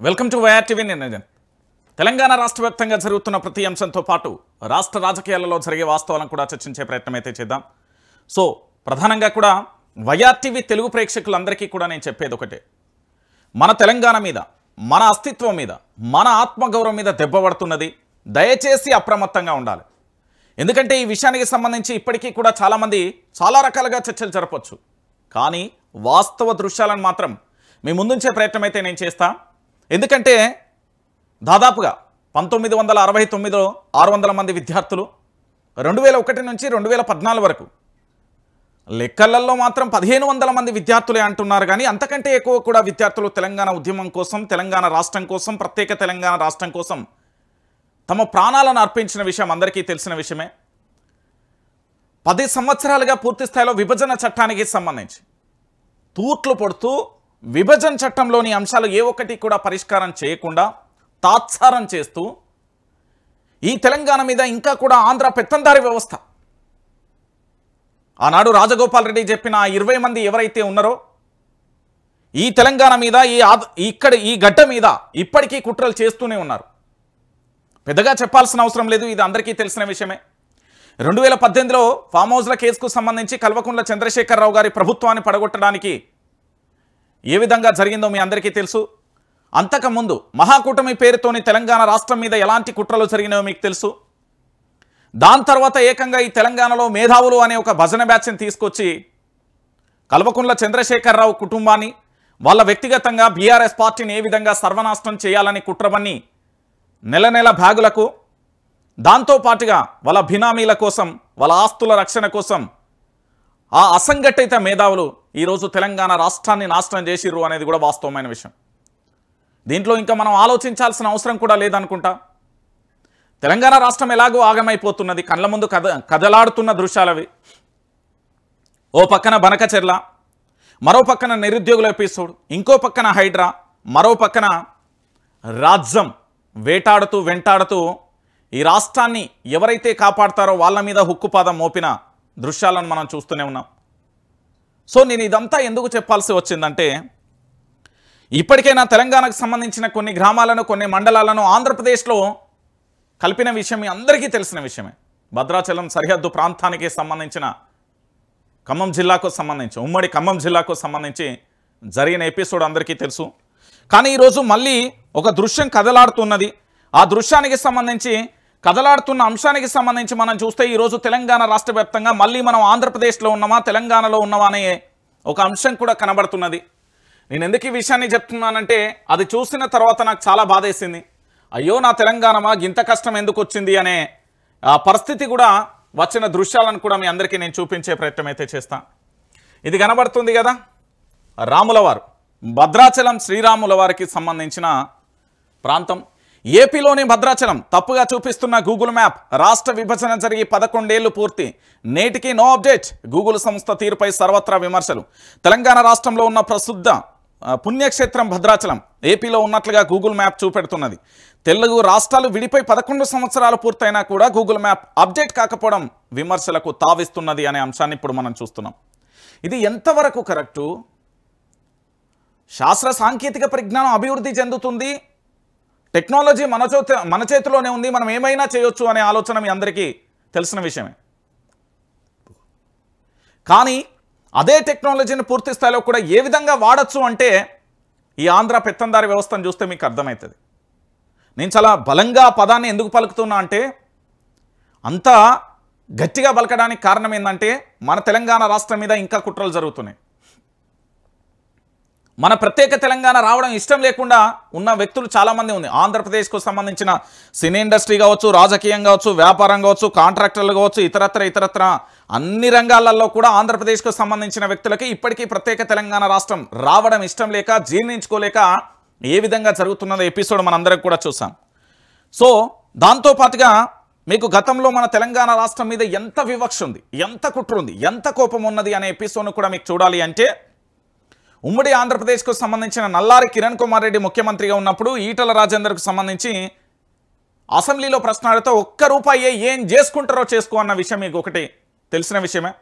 Welcome to YR TV నిర్ణయం. తెలంగాణ రాష్ట్ర వ్యాప్తంగా జరుగుతున్న ప్రతి అంశంతో పాటు రాష్ట్ర రాజకీయాలలో జరిగే వాస్తవాలను కూడా చర్చించే ప్రయత్నం అయితే చేద్దాం. సో ప్రధానంగా కూడా వైఆర్ టీవీ తెలుగు ప్రేక్షకులందరికీ కూడా నేను చెప్పేది ఒకటే, మన తెలంగాణ మీద, మన అస్తిత్వం మీద, మన ఆత్మగౌరవం మీద దెబ్బ పడుతున్నది. దయచేసి అప్రమత్తంగా ఉండాలి. ఎందుకంటే ఈ విషయానికి సంబంధించి ఇప్పటికీ కూడా చాలామంది చాలా రకాలుగా చర్చలు జరపవచ్చు, కానీ వాస్తవ దృశ్యాలను మాత్రం మీ ముందుంచే ప్రయత్నం అయితే నేను చేస్తా. ఎందుకంటే దాదాపుగా 1969లో 600 మంది విద్యార్థులు, 2001 నుంచి 2014 వరకు లెక్కలలో మాత్రం 1500 మంది విద్యార్థులే అంటున్నారు. కానీ అంతకంటే ఎక్కువ కూడా విద్యార్థులు తెలంగాణ ఉద్యమం కోసం, తెలంగాణ రాష్ట్రం కోసం, ప్రత్యేక తెలంగాణ రాష్ట్రం కోసం తమ ప్రాణాలను అర్పించిన విషయం అందరికీ తెలిసిన విషయమే. 10 సంవత్సరాలుగా పూర్తి స్థాయిలో విభజన చట్టానికి సంబంధించి తూట్లు పొడుతూ విభజన చట్టంలోని అంశాలు ఏ ఒక్కటి కూడా పరిష్కారం చేయకుండా తాత్సారం చేస్తూ ఈ తెలంగాణ మీద ఇంకా కూడా ఆంధ్ర పెత్తందారి వ్యవస్థ, ఆనాడు రాజగోపాల్ రెడ్డి చెప్పిన 20 మంది ఎవరైతే ఉన్నారో ఈ తెలంగాణ మీద, ఈ గడ్డ మీద ఇప్పటికీ కుట్రలు చేస్తూనే ఉన్నారు. పెద్దగా చెప్పాల్సిన అవసరం లేదు, ఇది అందరికీ తెలిసిన విషయమే. 2018లో ఫామ్ హౌస్ల కేసుకు సంబంధించి కల్వకుంట్ల చంద్రశేఖరరావు గారి ప్రభుత్వాన్ని పడగొట్టడానికి ఏ విధంగా జరిగిందో మీ అందరికీ తెలుసు. అంతకుముందు మహాకూటమి పేరుతోని తెలంగాణ రాష్ట్రం మీద ఎలాంటి కుట్రలు జరిగినాయో మీకు తెలుసు. దాని తర్వాత ఏకంగా ఈ తెలంగాణలో మేధావులు అనే ఒక భజన బ్యాచ్ని తీసుకొచ్చి కల్వకుంట్ల చంద్రశేఖరరావు కుటుంబాన్ని, వాళ్ళ వ్యక్తిగతంగా బీఆర్ఎస్ పార్టీని ఏ విధంగా సర్వనాశనం చేయాలని కుట్రవన్నీ నెల నెల బ్యాగులకు, దాంతోపాటుగా వాళ్ళ బినామీల కోసం, వాళ్ళ ఆస్తుల రక్షణ కోసం ఆ అసంఘటిత మేధావులు ఈరోజు తెలంగాణ రాష్ట్రాన్ని నాశనం చేసిర్రు అనేది కూడా వాస్తవమైన విషయం. దీంట్లో ఇంకా మనం ఆలోచించాల్సిన అవసరం కూడా లేదనుకుంటా. తెలంగాణ రాష్ట్రం ఎలాగో ఆగమైపోతున్నది, కళ్ళ ముందు కదలాడుతున్న దృశ్యాలవి. ఓ పక్కన బనకచెర్ల, మరో పక్కన నిరుద్యోగుల ఎపిసోడ్, ఇంకో పక్కన హైడ్రా, మరో పక్కన రాజ్యం వేటాడుతూ వెంటాడుతూ ఈ రాష్ట్రాన్ని ఎవరైతే కాపాడతారో వాళ్ళ మీద హుక్కుపాదం మోపిన దృశ్యాలను మనం చూస్తూనే ఉన్నాం. సో నేను ఇదంతా ఎందుకు చెప్పాల్సి వచ్చిందంటే, ఇప్పటికైనా తెలంగాణకు సంబంధించిన కొన్ని గ్రామాలను, కొన్ని మండలాలను ఆంధ్రప్రదేశ్లో కలిపిన విషయం మీ అందరికీ తెలిసిన విషయమే. భద్రాచలం సరిహద్దు ప్రాంతానికి సంబంధించిన ఖమ్మం జిల్లాకు సంబంధించి, ఉమ్మడి ఖమ్మం జిల్లాకు సంబంధించి జరిగిన ఎపిసోడ్ అందరికీ తెలుసు. కానీ ఈరోజు మళ్ళీ ఒక దృశ్యం కదలాడుతున్నది. ఆ దృశ్యానికి సంబంధించి, కదలాడుతున్న అంశానికి సంబంధించి మనం చూస్తే ఈరోజు తెలంగాణ రాష్ట్ర వ్యాప్తంగా మళ్ళీ మనం ఆంధ్రప్రదేశ్లో ఉన్నామా, తెలంగాణలో ఉన్నామా అనే ఒక అంశం కూడా కనబడుతున్నది. నేను ఎందుకు ఈ విషయాన్ని చెప్తున్నానంటే, అది చూసిన తర్వాత నాకు చాలా బాధేసింది. అయ్యో నా తెలంగాణమా, ఇంత కష్టం ఎందుకు వచ్చింది అనే ఆ పరిస్థితి కూడా వచ్చిన దృశ్యాలను కూడా మీ అందరికీ నేను చూపించే ప్రయత్నం అయితే చేస్తాను. ఇది కనబడుతుంది కదా, రాములవారు, భద్రాచలం శ్రీరాముల వారికి సంబంధించిన ప్రాంతం. ఏపీలోని భద్రాచలం తప్పుగా చూపిస్తున్న గూగుల్ మ్యాప్. రాష్ట్ర విభజన జరిగి 11 ఏళ్లు పూర్తి, నేటికి నో అప్డేట్. గూగుల్ సంస్థ తీరుపై సర్వత్రా విమర్శలు. తెలంగాణ రాష్ట్రంలో ఉన్న ప్రసిద్ధ పుణ్యక్షేత్రం భద్రాచలం ఏపీలో ఉన్నట్లుగా గూగుల్ మ్యాప్ చూపెడుతున్నది. తెలుగు రాష్ట్రాలు విడిపోయి 11 సంవత్సరాలు పూర్తయినా కూడా గూగుల్ మ్యాప్ అప్డేట్ కాకపోవడం విమర్శలకు తావిస్తున్నది అనే అంశాన్ని ఇప్పుడు మనం చూస్తున్నాం. ఇది ఎంతవరకు కరెక్టు? శాస్త్ర సాంకేతిక పరిజ్ఞానం అభివృద్ధి చెందుతుంది, టెక్నాలజీ మన చేతిలోనే ఉంది, మనం ఏమైనా చేయొచ్చు అనే ఆలోచన మీ అందరికీ తెలిసిన విషయమే. కానీ అదే టెక్నాలజీని పూర్తి స్థాయిలో కూడా ఏ విధంగా వాడచ్చు అంటే ఈ ఆంధ్ర పెత్తందారి వ్యవస్థను చూస్తే మీకు అర్థమవుతుంది. నేను చాలా బలంగా పదాన్ని ఎందుకు పలుకుతున్నా అంటే, అంత గట్టిగా పలకడానికి కారణం ఏంటంటే మన తెలంగాణ రాష్ట్రం మీద ఇంకా కుట్రలు జరుగుతున్నాయి. మన ప్రత్యేక తెలంగాణ రావడం ఇష్టం లేకుండా ఉన్న వ్యక్తులు చాలామంది ఉంది. ఆంధ్రప్రదేశ్కు సంబంధించిన సినీ ఇండస్ట్రీ కావచ్చు, రాజకీయం కావచ్చు, వ్యాపారం కావచ్చు, కాంట్రాక్టర్లు కావచ్చు, ఇతరత్ర అన్ని రంగాలలో కూడా ఆంధ్రప్రదేశ్కు సంబంధించిన వ్యక్తులకి ఇప్పటికీ ప్రత్యేక తెలంగాణ రాష్ట్రం రావడం ఇష్టం లేక, జీర్ణించుకోలేక ఏ విధంగా జరుగుతున్నదో ఎపిసోడ్ మనందరం కూడా చూసాం. సో దాంతోపాటుగా మీకు గతంలో మన తెలంగాణ రాష్ట్రం మీద ఎంత వివక్ష ఉంది, ఎంత కుట్ర ఉంది, ఎంత కోపం ఉన్నది అనే ఎపిసోడ్ను కూడా మీకు చూడాలి అంటే, ఉమ్మడి ఆంధ్రప్రదేశ్కు సంబంధించిన నల్లారి కిరణ్ కుమార్ రెడ్డి ముఖ్యమంత్రిగా ఉన్నప్పుడు ఈటల రాజేందర్కు సంబంధించి అసెంబ్లీలో ప్రశ్న అడిగితే ₹1 ఏం చేసుకుంటారో చేసుకో అన్న విషయం మీకు ఒకటి తెలిసిన విషయమే.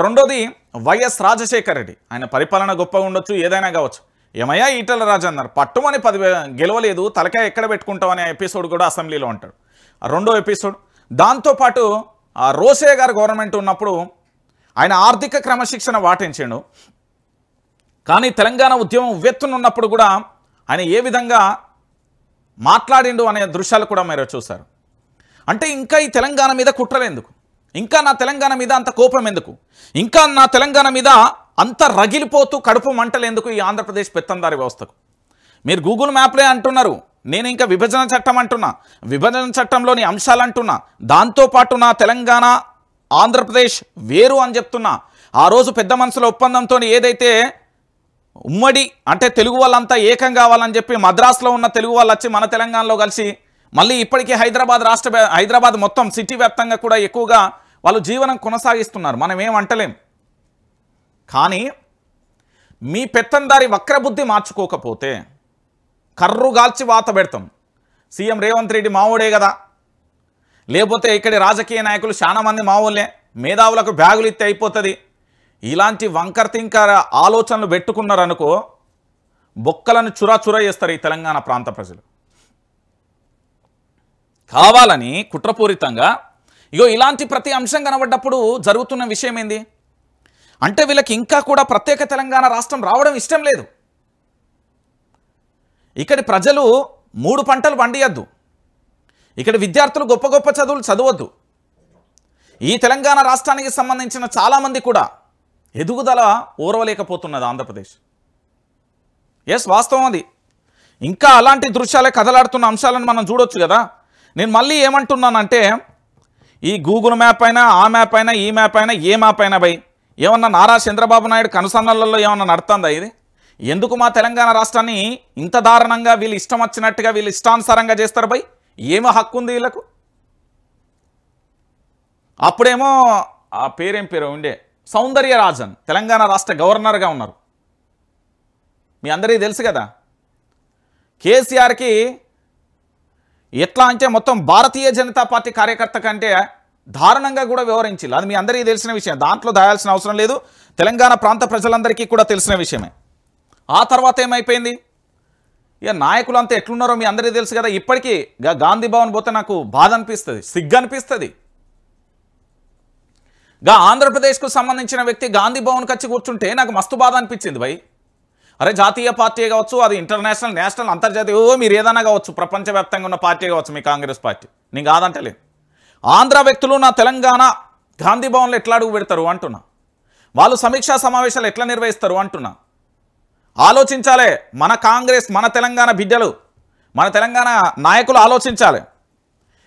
రెండోది వైఎస్ రాజశేఖర్ రెడ్డి. ఆయన పరిపాలన గొప్పగా ఉండొచ్చు, ఏదైనా కావచ్చు, ఏమయ్యా ఈటల రాజు అన్నారు, పట్టుమని 10 గెలవలేదు, తలకాయ ఎక్కడ పెట్టుకుంటాం అనే ఎపిసోడ్ కూడా అసెంబ్లీలో అంటాడు. రెండో ఎపిసోడ్. దాంతోపాటు రోసే గారు గవర్నమెంట్ ఉన్నప్పుడు ఆయన ఆర్థిక క్రమశిక్షణ పాటించాడు, కానీ తెలంగాణ ఉద్యమం ఉవ్వెత్తునున్నప్పుడు కూడా ఆయన ఏ విధంగా మాట్లాడిండు అనే దృశ్యాలు కూడా మీరు చూశారు. అంటే ఇంకా ఈ తెలంగాణ మీద కుట్రలు ఎందుకు, ఇంకా నా తెలంగాణ మీద అంత కోపం ఎందుకు, ఇంకా నా తెలంగాణ మీద అంత రగిలిపోతూ కడుపు మంటలు ఎందుకు ఈ ఆంధ్రప్రదేశ్ పెత్తందారి వ్యవస్థకు? మీరు గూగుల్ మ్యాప్లే అంటున్నారు, నేను ఇంకా విభజన చట్టం అంటున్నా, విభజన చట్టంలోని అంశాలు అంటున్నా, దాంతోపాటు నా తెలంగాణ ఆంధ్రప్రదేశ్ వేరు అని చెప్తున్నా. ఆ రోజు పెద్ద మనసుల ఒప్పందంతో ఏదైతే ఉమ్మడి అంటే తెలుగు వాళ్ళంతా ఏకం కావాలని చెప్పి మద్రాసులో ఉన్న తెలుగు వాళ్ళు వచ్చి మన తెలంగాణలో కలిసి మళ్ళీ ఇప్పటికీ హైదరాబాద్ మొత్తం సిటీ వ్యాప్తంగా కూడా ఎక్కువగా వాళ్ళు జీవనం కొనసాగిస్తున్నారు, మనం ఏం అంటలేం. కానీ మీ పెత్తందారి వక్రబుద్ధి మార్చుకోకపోతే కర్రుగాల్చి వాత పెడతాం. సీఎం రేవంత్ రెడ్డి మావోడే కదా, లేకపోతే ఇక్కడి రాజకీయ నాయకులు చాలా మంది మావోళ్ళే, మేధావులకు బ్యాగులు ఇస్తే అయిపోతుంది, ఇలాంటి వంకర్ తింకర ఆలోచనలు పెట్టుకున్నారనుకో బొక్కలను చురా చేస్తారు ఈ తెలంగాణ ప్రాంత ప్రజలు. కావాలని కుట్రపూరితంగా ఇగో ఇలాంటి ప్రతి అంశం కనబడ్డప్పుడు జరుగుతున్న విషయం ఏంది అంటే వీళ్ళకి ఇంకా కూడా ప్రత్యేక తెలంగాణ రాష్ట్రం రావడం ఇష్టం లేదు. ఇక్కడి ప్రజలు 3 పంటలు పండియద్దు, ఇక్కడ విద్యార్థులు గొప్ప గొప్ప చదువులు చదవద్దు. ఈ తెలంగాణ రాష్ట్రానికి సంబంధించిన చాలామంది కూడా ఎదుగుదల ఓర్వలేకపోతున్నది ఆంధ్రప్రదేశ్. ఎస్, వాస్తవం అది. ఇంకా అలాంటి దృశ్యాలే కదలాడుతున్న అంశాలను మనం చూడొచ్చు కదా. నేను మళ్ళీ ఏమంటున్నానంటే ఈ గూగుల్ మ్యాప్ అయినా, ఆ మ్యాప్ అయినా, ఈ మ్యాప్ అయినా, ఏ మ్యాప్ అయినా బై ఏమన్నా నారా చంద్రబాబు నాయుడు కనుసన్నలలో ఏమన్నా నడుతుందా ఇది? ఎందుకు మా తెలంగాణ రాష్ట్రాన్ని ఇంత దారుణంగా వీళ్ళు ఇష్టం వచ్చినట్టుగా వీళ్ళు ఇష్టానుసారంగా చేస్తారు బై? ఏమో హక్కు ఉంది వీళ్ళకు? అప్పుడేమో ఆ పేరేం పేరు ఉండే సౌందర్యరాజన్ తెలంగాణ రాష్ట్ర గవర్నర్గా ఉన్నారు, మీ అందరికీ తెలుసు కదా. కేసీఆర్కి ఎట్లా అంటే మొత్తం భారతీయ జనతా పార్టీ కార్యకర్త కంటే దారుణంగా కూడా వివరించాలి, అది మీ అందరికీ తెలిసిన విషయం, దాంట్లో దాయాల్సిన అవసరం లేదు, తెలంగాణ ప్రాంత ప్రజలందరికీ కూడా తెలిసిన విషయమే. ఆ తర్వాత ఏమైపోయింది, ఇక నాయకులు అంతా ఎట్లున్నారో మీ అందరికీ తెలుసు కదా. ఇప్పటికీ గాంధీ భవన్ పోతే నాకు బాధ అనిపిస్తుంది, సిగ్గు అనిపిస్తుంది. ఆంధ్రప్రదేశ్కు సంబంధించిన వ్యక్తి గాంధీ భవన్కి వచ్చి కూర్చుంటే నాకు మస్తు బాధ అనిపించింది భయ్. అరే జాతీయ పార్టీ కావచ్చు, అది ఇంటర్నేషనల్, నేషనల్, అంతర్జాతీయ, మీరు ఏదైనా కావచ్చు, ప్రపంచవ్యాప్తంగా ఉన్న పార్టీ కావచ్చు, మీ కాంగ్రెస్ పార్టీ, నేను కాదంటలేదు. ఆంధ్ర వ్యక్తులు నా తెలంగాణ గాంధీ భవన్లో ఎట్లా అడుగు పెడతారు అంటున్నా, వాళ్ళు సమీక్షా సమావేశాలు ఎట్లా నిర్వహిస్తారు అంటున్నా. ఆలోచించాలి మన కాంగ్రెస్, మన తెలంగాణ బిడ్డలు, మన తెలంగాణ నాయకులు ఆలోచించాలి.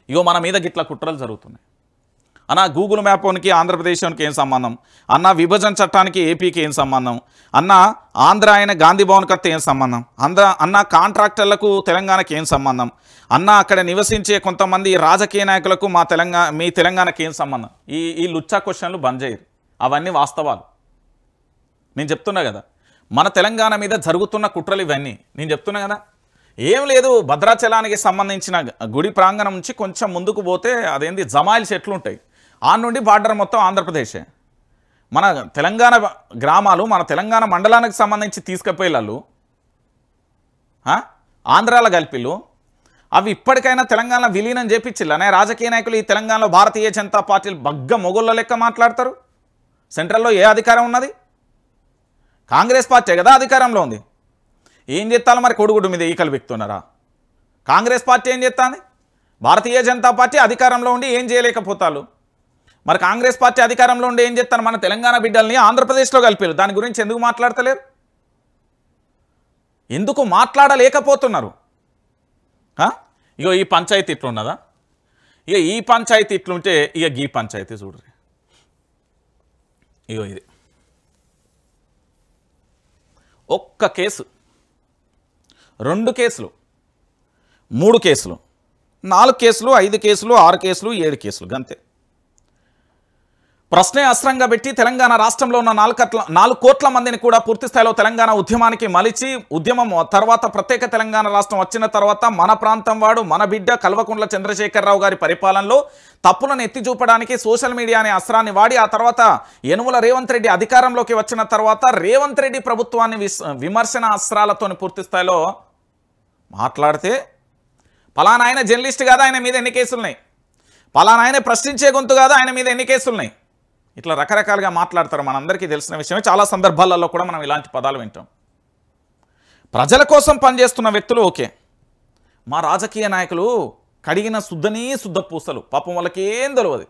ఇగో మన మీద గిట్ల కుట్రలు జరుగుతున్నాయి అన్న. గూగుల్ మ్యాప్ ఓనికి ఆంధ్రప్రదేశ్కి ఏం సంబంధం అన్న? విభజన చట్టానికి ఏపీకి ఏం సంబంధం అన్న? ఆంధ్ర అయిన గాంధీ భవన్కి వస్తే ఏం సంబంధం అన్న? కాంట్రాక్టర్లకు తెలంగాణకి ఏం సంబంధం అన్న? అక్కడ నివసించే కొంతమంది రాజకీయ నాయకులకు మీ తెలంగాణకి ఏం సంబంధం? ఈ లుచ్చా క్వశ్చన్లు బంద్ చేయరు, అవన్నీ వాస్తవాలు. నేను చెప్తున్నా కదా, మన తెలంగాణ మీద జరుగుతున్న కుట్రలు ఇవన్నీ నేను చెప్తున్నా కదా. ఏం లేదు, భద్రాచలానికి సంబంధించిన గుడి ప్రాంగణం నుంచి కొంచెం ముందుకు పోతే అదేంటి జమాయిల్ చెట్లు ఉంటాయి, ఆ నుండి బార్డర్ మొత్తం ఆంధ్రప్రదేశే. మన తెలంగాణ గ్రామాలు, మన తెలంగాణ మండలానికి సంబంధించి తీసుకుపోయేళ్ళు ఆంధ్రాలో కలిపిళ్ళు, అవి ఇప్పటికైనా తెలంగాణ విలీనం చేపించిల్లు అనే రాజకీయ నాయకులు ఈ తెలంగాణలో భారతీయ జనతా పార్టీలు బగ్గ మొగోళ్ళ లెక్క మాట్లాడతారు. సెంట్రల్లో ఏ అధికారం ఉన్నది? కాంగ్రెస్ పార్టీ కదా అధికారంలో ఉంది. ఏం చేస్తాలో మరి కొడుగుడు మీద ఈకలు వ్యక్తున్నారా? కాంగ్రెస్ పార్టీ ఏం చేస్తుంది? భారతీయ జనతా పార్టీ అధికారంలో ఉండి ఏం చేయలేకపోతారు. మరి కాంగ్రెస్ పార్టీ అధికారంలో ఉండి ఏం చేస్తారు? మన తెలంగాణ బిడ్డల్ని ఆంధ్రప్రదేశ్లో కలిపారు. దాని గురించి ఎందుకు మాట్లాడతలేరు? ఎందుకు మాట్లాడలేకపోతున్నారు? ఇగో ఈ పంచాయతీ ఇట్లున్నదా? ఇక ఈ పంచాయతీ ఇట్లుంటే ఇక గీ పంచాయతీ చూడరు. ఇగో ఇది ఒక్క కేసు, 2 కేసులు, 3 కేసులు, 4 కేసులు, 5 కేసులు, 6 కేసులు, 7 కేసులు, గంతే. ప్రశ్నే అస్త్రంగా పెట్టి తెలంగాణ రాష్ట్రంలో ఉన్న 4 కోట్ల మందిని కూడా పూర్తి స్థాయిలో తెలంగాణ ఉద్యమానికి మలిచి ఉద్యమం తర్వాత ప్రత్యేక తెలంగాణ రాష్ట్రం వచ్చిన తర్వాత మన ప్రాంతం వాడు మన బిడ్డ కల్వకుంట్ల చంద్రశేఖరరావు గారి పరిపాలనలో తప్పులను ఎత్తి చూపడానికి సోషల్ మీడియా అనే అస్త్రాన్ని వాడి ఆ తర్వాత యనుమల రేవంత్ రెడ్డి అధికారంలోకి వచ్చిన తర్వాత రేవంత్ రెడ్డి ప్రభుత్వాన్ని విమర్శన అస్త్రాలతో పూర్తి స్థాయిలో మాట్లాడితే పలానా ఆయన జర్నలిస్ట్ కాదా ఆయన మీద ఎన్ని కేసులున్నాయి, పలానా ఆయన ప్రశ్నించే గొంతు కాదా ఆయన మీద ఎన్ని కేసులున్నాయి, ఇట్లా రకరకాలుగా మాట్లాడతారు. మనందరికీ తెలిసిన విషయమే. చాలా సందర్భాలలో కూడా మనం ఇలాంటి పదాలు వింటాం. ప్రజల కోసం పనిచేస్తున్న వ్యక్తులు ఓకే, మా రాజకీయ నాయకులు కడిగిన శుద్ధ పూసలు, పాపం వాళ్ళకి ఏం తెలియదు.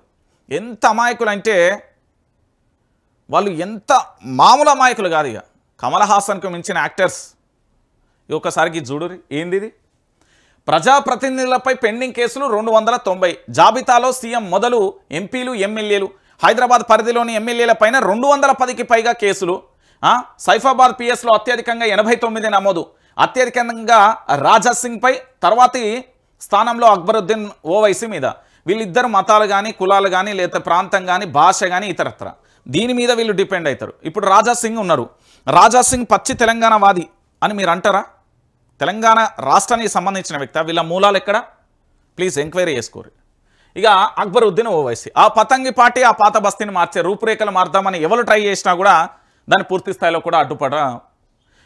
ఎంత అమాయకులు అంటే వాళ్ళు ఎంత మామూలు అమాయకులు కాదు. ఇక కమల్ హాసన్కు మించిన యాక్టర్స్ ఒకసారికి చూడురి ఏంది ఇది. ప్రజాప్రతినిధులపై పెండింగ్ కేసులు 290, జాబితాలో సీఎం మొదలు ఎంపీలు ఎమ్మెల్యేలు. హైదరాబాద్ పరిధిలోని ఎమ్మెల్యేల పైన 210కి పైగా కేసులు. సైఫాబాద్ పిఎస్లో అత్యధికంగా 89 నమోదు. అత్యధికంగా రాజా సింగ్ పై, తర్వాతి స్థానంలో అక్బరుద్దీన్ ఓవైసీ మీద. వీళ్ళిద్దరు మతాలు కానీ కులాలు కానీ లేదా ప్రాంతం కానీ భాష కానీ ఇతరత్ర దీని మీద వీళ్ళు డిపెండ్ అవుతారు. ఇప్పుడు రాజా సింగ్ ఉన్నారు. రాజా సింగ్ పచ్చి తెలంగాణ వాది అని మీరు అంటారా? తెలంగాణ రాష్ట్రానికి సంబంధించిన వ్యక్తి. వీళ్ళ మూలాలు ఎక్కడ? ప్లీజ్ ఎంక్వైరీ చేసుకోరు. ఇక అక్బరుద్దీన్ ఓవైసీ ఆ పతంగి పార్టీ ఆ పాత బస్తీని మార్చే రూపురేఖలు మార్దామని ఎవరు ట్రై చేసినా కూడా దాన్ని పూర్తి స్థాయిలో కూడా అడ్డుపడ.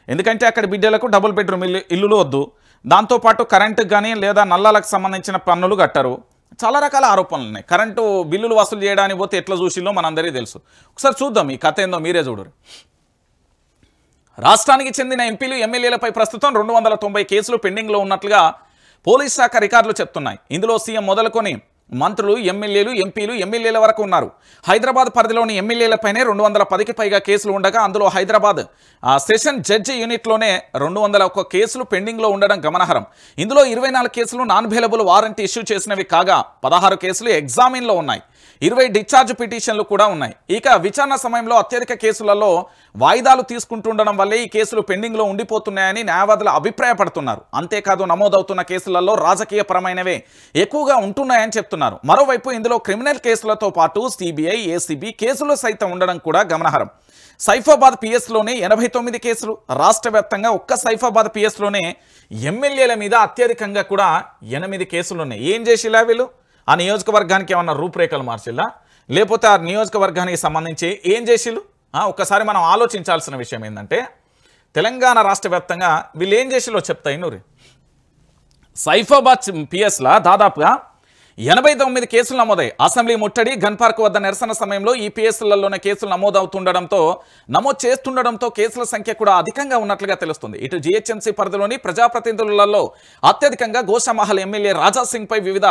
ఎందుకంటే అక్కడ బిడ్డలకు డబుల్ బెడ్రూమ్ ఇల్లులు వద్దు, దాంతోపాటు కరెంటుకు కానీ లేదా నల్లాలకు సంబంధించిన పన్నులు కట్టరు. చాలా రకాల ఆరోపణలు ఉన్నాయి. కరెంటు బిల్లులు వసూలు చేయడానికి పోతే ఎట్లా చూసిల్లో మనందరికీ తెలుసు. ఒకసారి చూద్దాం ఈ కథ ఏందో, మీరే చూడరు. రాష్ట్రానికి చెందిన ఎంపీలు ఎమ్మెల్యేలపై ప్రస్తుతం 290 కేసులు పెండింగ్లో ఉన్నట్లుగా పోలీస్ శాఖ రికార్డులు చెప్తున్నాయి. ఇందులో సీఎం మొదలుకొని మంత్రులు, ఎమ్మెల్యేలు, ఎంపీలు, ఎమ్మెల్యేల వరకు ఉన్నారు. హైదరాబాద్ పరిధిలోని ఎమ్మెల్యేలపైనే 210కి పైగా కేసులు ఉండగా అందులో హైదరాబాద్ సెషన్ జడ్జి యూనిట్లోనే 201 కేసులు పెండింగ్లో ఉండడం గమనార్హం. ఇందులో 24 కేసులు నాన్ అవైలబుల్ వారెంట్ ఇష్యూ చేసినవి కాగా 16 కేసులు ఎగ్జామిన్లో ఉన్నాయి. 20 డిశ్చార్జ్ పిటిషన్లు కూడా ఉన్నాయి. ఇక విచారణ సమయంలో అత్యధిక కేసులలో వాయిదాలు తీసుకుంటుండడం వల్లే ఈ కేసులు పెండింగ్లో ఉండిపోతున్నాయని న్యాయవాదులు అభిప్రాయపడుతున్నారు. అంతేకాదు నమోదవుతున్న కేసులలో రాజకీయపరమైనవే ఎక్కువగా ఉంటున్నాయని చెప్తున్నారు. మరోవైపు ఇందులో క్రిమినల్ కేసులతో పాటు సిబిఐ, ఏసీబీ కేసులు సైతం ఉండడం కూడా గమనార్హం. సైఫాబాద్ పిఎస్లోనే 89 కేసులు. రాష్ట్ర వ్యాప్తంగా ఒక్క సైఫాబాద్ పిఎస్లోనే ఎమ్మెల్యేల మీద అత్యధికంగా కూడా 8 కేసులు ఉన్నాయి. ఏం చేసిలా వీళ్ళు? ఆ నియోజకవర్గానికి ఏమన్నా రూపురేఖలు మార్చిల్లా, లేకపోతే ఆ నియోజకవర్గానికి సంబంధించి ఏం చేసిళ్ళు? ఒక్కసారి మనం ఆలోచించాల్సిన విషయం ఏంటంటే తెలంగాణ రాష్ట్ర వ్యాప్తంగా వీళ్ళు ఏం చేసిల్లో చెప్తా ఇన్నూరి. సైఫాబాద్ పిఎస్లా దాదాపుగా 89 కేసులు నమోదాయి. అసెంబ్లీ ముట్టడి, గన్ పార్క్ వద్ద నిరసన సమయంలో ఈ పిఎస్లలోనే కేసులు నమోదు చేస్తుండడంతో కేసుల సంఖ్య కూడా అధికంగా ఉన్నట్లుగా తెలుస్తుంది. ఇటు జిహెచ్ఎంసీ పరిధిలోని ప్రజాప్రతినిధులలో అత్యధికంగా గోషామహల్ ఎమ్మెల్యే రాజా సింగ్ పై వివిధ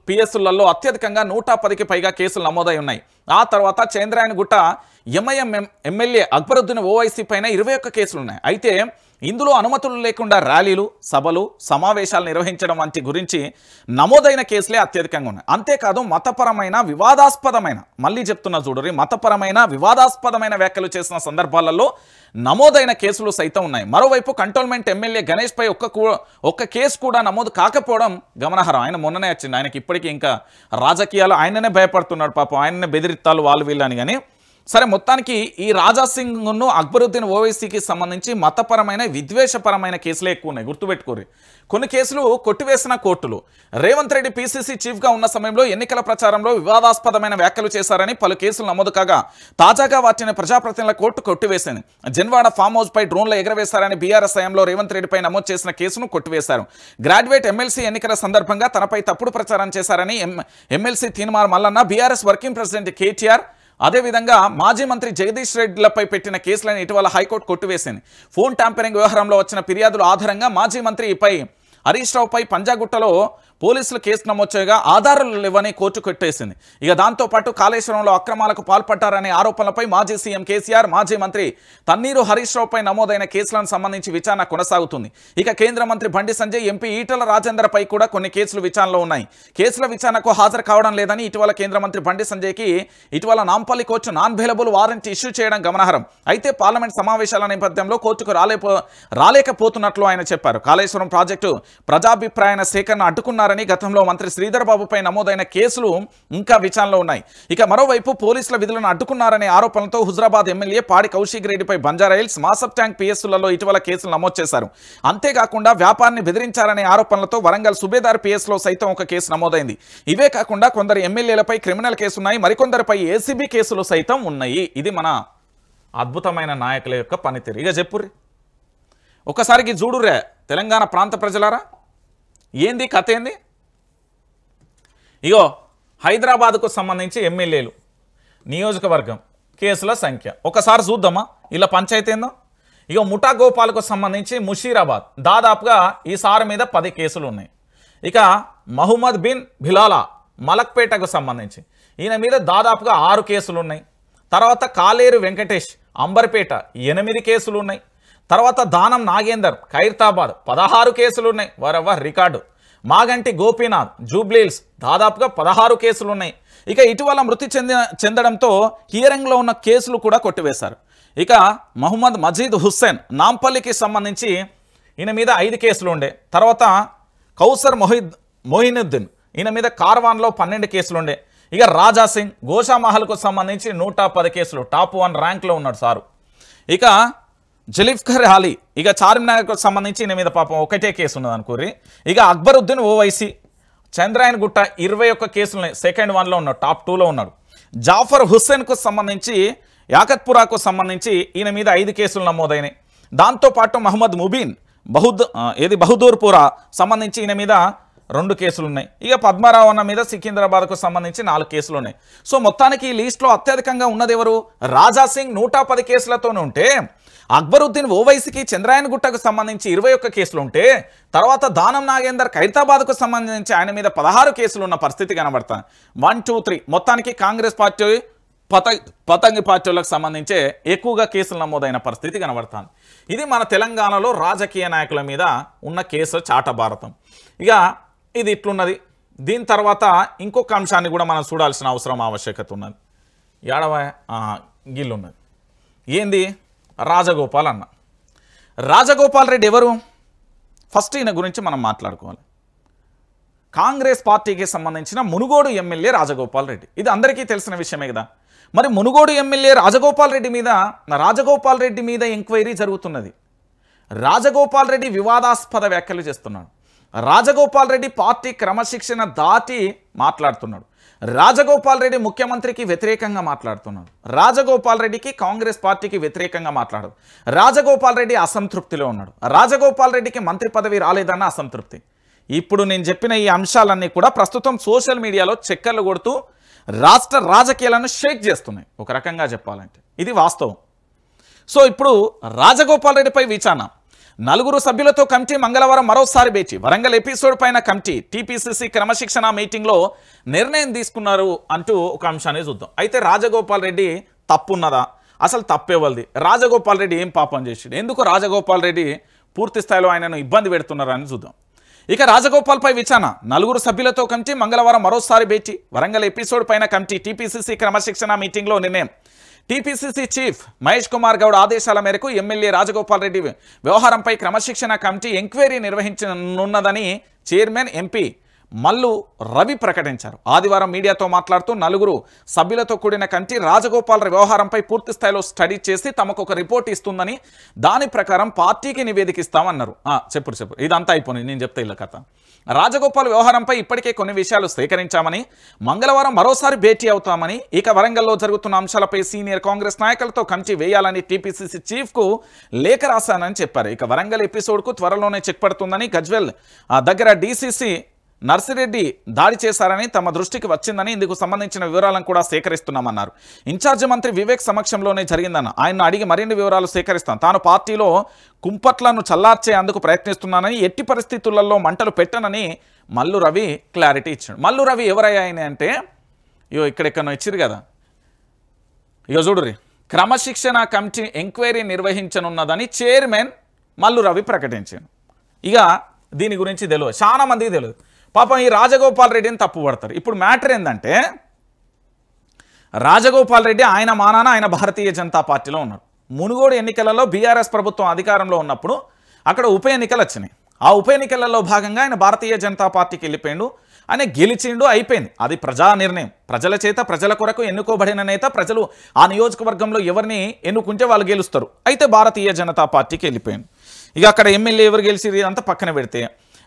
పిఎస్లలో అత్యధికంగా 110కి పైగా కేసులు నమోదై ఉన్నాయి. ఆ తర్వాత చంద్రాయణగుట్ట ఎంఐఎం ఎమ్మెల్యే అక్బరుద్దీన్ ఓవైసీ పైన 21 కేసులు ఉన్నాయి. అయితే ఇందులో అనుమతులు లేకుండా ర్యాలీలు, సభలు, సమావేశాలు నిర్వహించడం వంటి గురించి నమోదైన కేసులే అత్యధికంగా ఉన్నాయి. అంతేకాదు మతపరమైన వివాదాస్పదమైన, మళ్ళీ చెప్తున్నా చూడరి, మతపరమైన వివాదాస్పదమైన వ్యాఖ్యలు చేసిన సందర్భాలలో నమోదైన కేసులు సైతం ఉన్నాయి. మరోవైపు కంటోన్మెంట్ ఎమ్మెల్యే గణేష్ పై ఒక్క కేసు కూడా నమోదు కాకపోవడం గమనార్హం. ఆయన మొన్ననే వచ్చింది. ఆయనకి ఇప్పటికీ ఇంకా రాజకీయాలు, ఆయననే భయపడుతున్నాడు పాపం, ఆయననే బెదిరిత్తాలు వాళ్ళు వీళ్ళని. కానీ సరే, మొత్తానికి ఈ రాజా సింగ్ను అక్బరుద్దీన్ ఓవైసీకి సంబంధించి మతపరమైన విద్వేషపరమైన కేసులే ఎక్కువ ఉన్నాయి. గుర్తుపెట్టుకోరు. కొన్ని కేసులు కొట్టివేసిన కోర్టులు. రేవంత్ రెడ్డి పీసీసీ చీఫ్గా ఉన్న సమయంలో ఎన్నికల ప్రచారంలో వివాదాస్పదమైన వ్యాఖ్యలు చేశారని పలు కేసులు నమోదు కాగా తాజాగా వాటిని ప్రజాప్రతినిధుల కోర్టు కొట్టివేసింది. జన్వాడ ఫామ్ హౌస్ పై డ్రోన్లు ఎగరవేశారని బీఆర్ఎస్ హయాంలో రేవంత్ రెడ్డిపై నమోదు చేసిన కేసును కొట్టివేశారు. గ్రాడ్యుయేట్ ఎమ్మెల్సీ ఎన్నికల సందర్భంగా తనపై తప్పుడు ప్రచారం చేశారని MLC Teenmar Mallanna, BRS working president KTR, అదేవిధంగా మాజీ మంత్రి జగదీష్ రెడ్డిలపై పెట్టిన కేసులను ఇటీవల హైకోర్టు కొట్టివేసింది. ఫోన్ ట్యాంపరింగ్ వ్యవహారంలో వచ్చిన ఫిర్యాదుల ఆధారంగా మాజీ మంత్రిపై హరీష్ రావుపై పంజాగుట్టలో పోలీసులు కేసు నమోదు చేయగా ఆధారాలు లేవని కోర్టు కొట్టేసింది. ఇక దాంతోపాటు కాళేశ్వరంలో అక్రమాలకు పాల్పడ్డారనే ఆరోపణలపై మాజీ సీఎం కేసీఆర్, మాజీ మంత్రి తన్నీరు హరీష్ రావుపై నమోదైన కేసులను సంబంధించి విచారణ కొనసాగుతుంది. ఇక కేంద్ర మంత్రి బండి సంజయ్, ఎంపీ ఈటల రాజేందర్పై కూడా కొన్ని కేసులు విచారణలో ఉన్నాయి. కేసుల విచారణకు హాజరు కావడం లేదని ఇటీవల కేంద్ర మంత్రి బండి సంజయ్కి ఇటీవల Nampally court non available warrant issue చేయడం గమనార్హం. అయితే పార్లమెంట్ సమావేశాల నేపథ్యంలో కోర్టుకు రాలేకపోతున్నట్లు ఆయన చెప్పారు. కాళేశ్వరం ప్రాజెక్టు ప్రజాభిప్రాయ సేకరణ అడ్డుకున్నారని అడ్డుకున్నారని గతంలో మంత్రి శ్రీధర్ బాబుపై నమోదైన కేసులు ఇంకా విచారణలో ఉన్నాయి. ఇక మరోవైపు పోలీసుల విధులను అడ్డుకున్నారనే ఆరోపణలతో హుజరాబాద్ ఎమ్మెల్యే పాడి కౌశిక్ రెడ్డిపై బంజారాహిల్స్, మాసబ్ ట్యాంక్ పిఎస్లలో ఇటీవల కేసులు నమోదు చేశారు. అంతేకాకుండా వ్యాపారిని బెదిరించారనే ఆరోపణలతో వరంగల్ సుబేదార్ పిఎస్లో సైతం ఒక కేసు నమోదైంది. ఇవే కాకుండా కొందరు ఎమ్మెల్యేలపై క్రిమినల్ కేసులున్నాయి, మరికొందరిపై ఏసీబీ కేసులు సైతం ఉన్నాయి. ఇది మన అద్భుతమైన నాయకుల యొక్క పనితీరు. ఇక చెప్పుర్రి ఒకసారికి చూడుర్రే తెలంగాణ ప్రాంత ప్రజలారా, ఏంది కథ ఏంది? ఇగో హైదరాబాద్కు సంబంధించి ఎమ్మెల్యేలు నియోజకవర్గం కేసుల సంఖ్య ఒకసారి చూద్దామా ఇలా పంచాయతీ ఏందో. ఇగో ముఠా గోపాల్కు సంబంధించి ముషీరాబాద్ దాదాపుగా ఈసారి మీద 10 కేసులు ఉన్నాయి. ఇక మహమ్మద్ బిన్ బిలాలా మలక్పేటకు సంబంధించి ఈయన మీద దాదాపుగా 6 కేసులు ఉన్నాయి. తర్వాత కాలేరు వెంకటేష్ అంబర్పేట 8 కేసులు ఉన్నాయి. తర్వాత దానం నాగేందర్ ఖైరతాబాద్ 16 కేసులు ఉన్నాయి. వరవర్ రికార్డు. మాగంటి గోపీనాథ్ జూబ్లీహిల్స్ దాదాపుగా 16 కేసులు ఉన్నాయి. ఇక ఇటీవల మృతి చెందడంతో హియరింగ్లో ఉన్న కేసులు కూడా కొట్టివేశారు. ఇక మహమ్మద్ మజీద్ హుస్సేన్ నాంపల్లికి సంబంధించి ఈయన మీద 5 కేసులు ఉండే. తర్వాత కౌసర్ మొయినుద్దీన్ ఈయన మీద కార్వాన్లో 12 కేసులు ఉండే. ఇక రాజా సింగ్ గోషామహల్కు సంబంధించి 110 కేసులు, టాప్ 1 ర్యాంక్లో ఉన్నాడు సారు. ఇక జలీఫ్ఘర్ అలీ ఇక చార్మినార్కు సంబంధించి ఈయన మీద పాపం ఒకటే కేసు ఉన్నది అనుకోరి. ఇక అక్బరుద్దీన్ ఓవైసీ చంద్రాయన్ గుట్ట 21 కేసులు, సెకండ్ 1లో ఉన్నాడు, టాప్ 2లో ఉన్నాడు. జాఫర్ హుస్సేన్కు సంబంధించి యాకత్పురాకు సంబంధించి ఈయన మీద 5 కేసులు నమోదైనాయి. దాంతోపాటు మహమ్మద్ ముబీన్ బహదూర్పురా సంబంధించి ఈయన మీద 2 కేసులు ఉన్నాయి. ఇక పద్మారావు అన్న మీద సికింద్రాబాద్కు సంబంధించి 4 కేసులు ఉన్నాయి. సో మొత్తానికి ఈ లీస్ట్లో అత్యధికంగా ఉన్నది ఎవరు? రాజా సింగ్ 110 కేసులతోనే ఉంటే, అక్బరుద్దీన్ ఓవైసీకి చంద్రాయన్ గుట్టకు సంబంధించి 21 కేసులు ఉంటే, తర్వాత దానం నాగేందర్ ఖైరతాబాద్కు సంబంధించి ఆయన మీద 16 కేసులు ఉన్న పరిస్థితి కనబడతాయి. 1, 2, 3 మొత్తానికి కాంగ్రెస్ పార్టీ పతంగి పార్టీలకు సంబంధించే ఎక్కువగా కేసులు నమోదైన పరిస్థితి కనబడుతుంది. ఇది మన తెలంగాణలో రాజకీయ నాయకుల మీద ఉన్న కేసు చాటభారతం. ఇక ఇది ఇట్లున్నది. దీని తర్వాత ఇంకొక అంశాన్ని కూడా మనం చూడాల్సిన అవసరం ఆవశ్యకత ఉన్నది. గిల్లున్నది ఏంది? రాజగోపాల్ అన్న. రాజగోపాల్ రెడ్డి ఎవరు? ఫస్ట్ ఈయన గురించి మనం మాట్లాడుకోవాలి. కాంగ్రెస్ పార్టీకి సంబంధించిన మునుగోడు ఎమ్మెల్యే రాజగోపాల్ రెడ్డి. ఇది అందరికీ తెలిసిన విషయమే కదా. మరి మునుగోడు ఎమ్మెల్యే రాజగోపాల్ రెడ్డి మీద ఎంక్వైరీ జరుగుతున్నది. రాజగోపాల్ రెడ్డి వివాదాస్పద వ్యాఖ్యలు చేస్తున్నాడు. రాజగోపాల్ రెడ్డి పార్టీ క్రమశిక్షణ దాటి మాట్లాడుతున్నాడు. రాజగోపాల్ రెడ్డి ముఖ్యమంత్రికి వ్యతిరేకంగా మాట్లాడుతున్నాడు. రాజగోపాల్ రెడ్డికి కాంగ్రెస్ పార్టీకి వ్యతిరేకంగా మాట్లాడు. రాజగోపాల్ రెడ్డి అసంతృప్తిలో ఉన్నాడు. రాజగోపాల్ రెడ్డికి మంత్రి పదవి రాలేదన్న అసంతృప్తి. ఇప్పుడు నేను చెప్పిన ఈ అంశాలన్నీ కూడా ప్రస్తుతం సోషల్ మీడియాలో చక్కర్లు కొడుతూ రాష్ట్ర రాజకీయాలను షేక్ చేస్తున్నాయి ఒక రకంగా చెప్పాలంటే. ఇది వాస్తవం. సో ఇప్పుడు రాజగోపాల్ రెడ్డిపై విచారణ. 4 సభ్యులతో కమిటీ మంగళవారం మరోసారి భేటీ. వరంగల్ ఎపిసోడ్ పైన కమిటీ టీపీసీసీ క్రమశిక్షణ మీటింగ్లో నిర్ణయం తీసుకున్నారు అంటూ ఒక అంశాన్ని చూద్దాం. అయితే రాజగోపాల్ రెడ్డి తప్పున్నదా? అసలు తప్పేవల్ది? రాజగోపాల్ రెడ్డి ఏం పాపం చేసాడు? ఎందుకు రాజగోపాల్ రెడ్డి పూర్తి స్థాయిలో ఆయనను ఇబ్బంది పెడుతున్నారని చూద్దాం. ఇక రాజగోపాల్పై విచారణ. 4 సభ్యులతో కమిటీ మంగళవారం మరోసారి భేటీ. వరంగల్ ఎపిసోడ్ పైన కమిటీ టీపీసీసీ క్రమశిక్షణ మీటింగ్లో నిర్ణయం. టీపీసీసీ చీఫ్ మహేష్ కుమార్ గౌడ్ ఆదేశాల మేరకు ఎమ్మెల్యే రాజగోపాల్ రెడ్డి వ్యవహారంపై క్రమశిక్షణ కమిటీ ఎంక్వైరీ నిర్వహించనున్నదని చైర్మన్ ఎంపీ మల్లు రవి ప్రకటించారు. ఆదివారం మీడియాతో మాట్లాడుతూ 4 సభ్యులతో కూడిన కమిటీ రాజగోపాల్ వ్యవహారంపై పూర్తి స్థాయిలో స్టడీ చేసి తమకు ఒక రిపోర్ట్ ఇస్తుందని, దాని ప్రకారం పార్టీకి నివేదిక ఇస్తామన్నారు. చెప్పు ఇదంతా అయిపోయింది, నేను చెప్తా ఇలా కథ. రాజగోపాల్ వ్యవహారంపై ఇప్పటికే కొన్ని విషయాలు సేకరించామని, మంగళవారం మరోసారి భేటీ అవుతామని, ఇక వరంగల్లో జరుగుతున్న అంశాలపై సీనియర్ కాంగ్రెస్ నాయకులతో కమిటీ వేయాలని టీపీసీసీ చీఫ్కు లేఖ రాశానని చెప్పారు. ఇక వరంగల్ ఎపిసోడ్కు త్వరలోనే చెక్ పడుతుందని, గజ్వెల్ దగ్గర డీసీసీ నర్సిరెడ్డి దాడి చేశారని తమ దృష్టికి వచ్చిందని, ఇందుకు సంబంధించిన వివరాలను కూడా సేకరిస్తున్నామన్నారు. ఇన్ఛార్జి మంత్రి వివేక్ సమక్షంలోనే జరిగిందన్న ఆయన్ను అడిగి మరిన్ని వివరాలు సేకరిస్తాను. తాను పార్టీలో కుంపట్లను చల్లార్చే అందుకు ప్రయత్నిస్తున్నానని, ఎట్టి పరిస్థితులలో మంటలు పెట్టనని మల్లు రవి క్లారిటీ ఇచ్చాడు. మల్లు రవి ఎవరయ్యా ఆయన అంటే, ఇక్కడెక్కడో ఇచ్చారు కదా, చూడుర్రి, క్రమశిక్షణ కమిటీ ఎంక్వైరీ నిర్వహించనున్నదని చైర్మన్ మల్లు రవి ప్రకటించాను. ఇక దీని గురించి తెలియదు, చాలా మందికి తెలియదు. పాపం ఈ రాజగోపాల్ రెడ్డిని తప్పు పడతారు. ఇప్పుడు మ్యాటర్ ఏంటంటే, రాజగోపాల్ రెడ్డి ఆయన మానాన ఆయన భారతీయ జనతా పార్టీలో ఉన్నారు. మునుగోడు ఎన్నికలలో బీఆర్ఎస్ ప్రభుత్వం అధికారంలో ఉన్నప్పుడు అక్కడ ఉప ఎన్నికలు వచ్చినాయి. ఆ ఉప ఎన్నికలలో భాగంగా ఆయన భారతీయ జనతా పార్టీకి వెళ్ళిపోయిండు, ఆయన గెలిచిండు, అయిపోయింది. అది ప్రజా నిర్ణయం, ప్రజల చేత ప్రజల కొరకు ఎన్నుకోబడిన నేత. ప్రజలు ఆ నియోజకవర్గంలో ఎవరిని ఎన్నుకుంటే వాళ్ళు గెలుస్తారు. అయితే భారతీయ జనతా పార్టీకి వెళ్ళిపోయిండు. ఇక అక్కడ ఎమ్మెల్యే ఎవరు గెలిచి ఇదంతా పక్కన పెడితే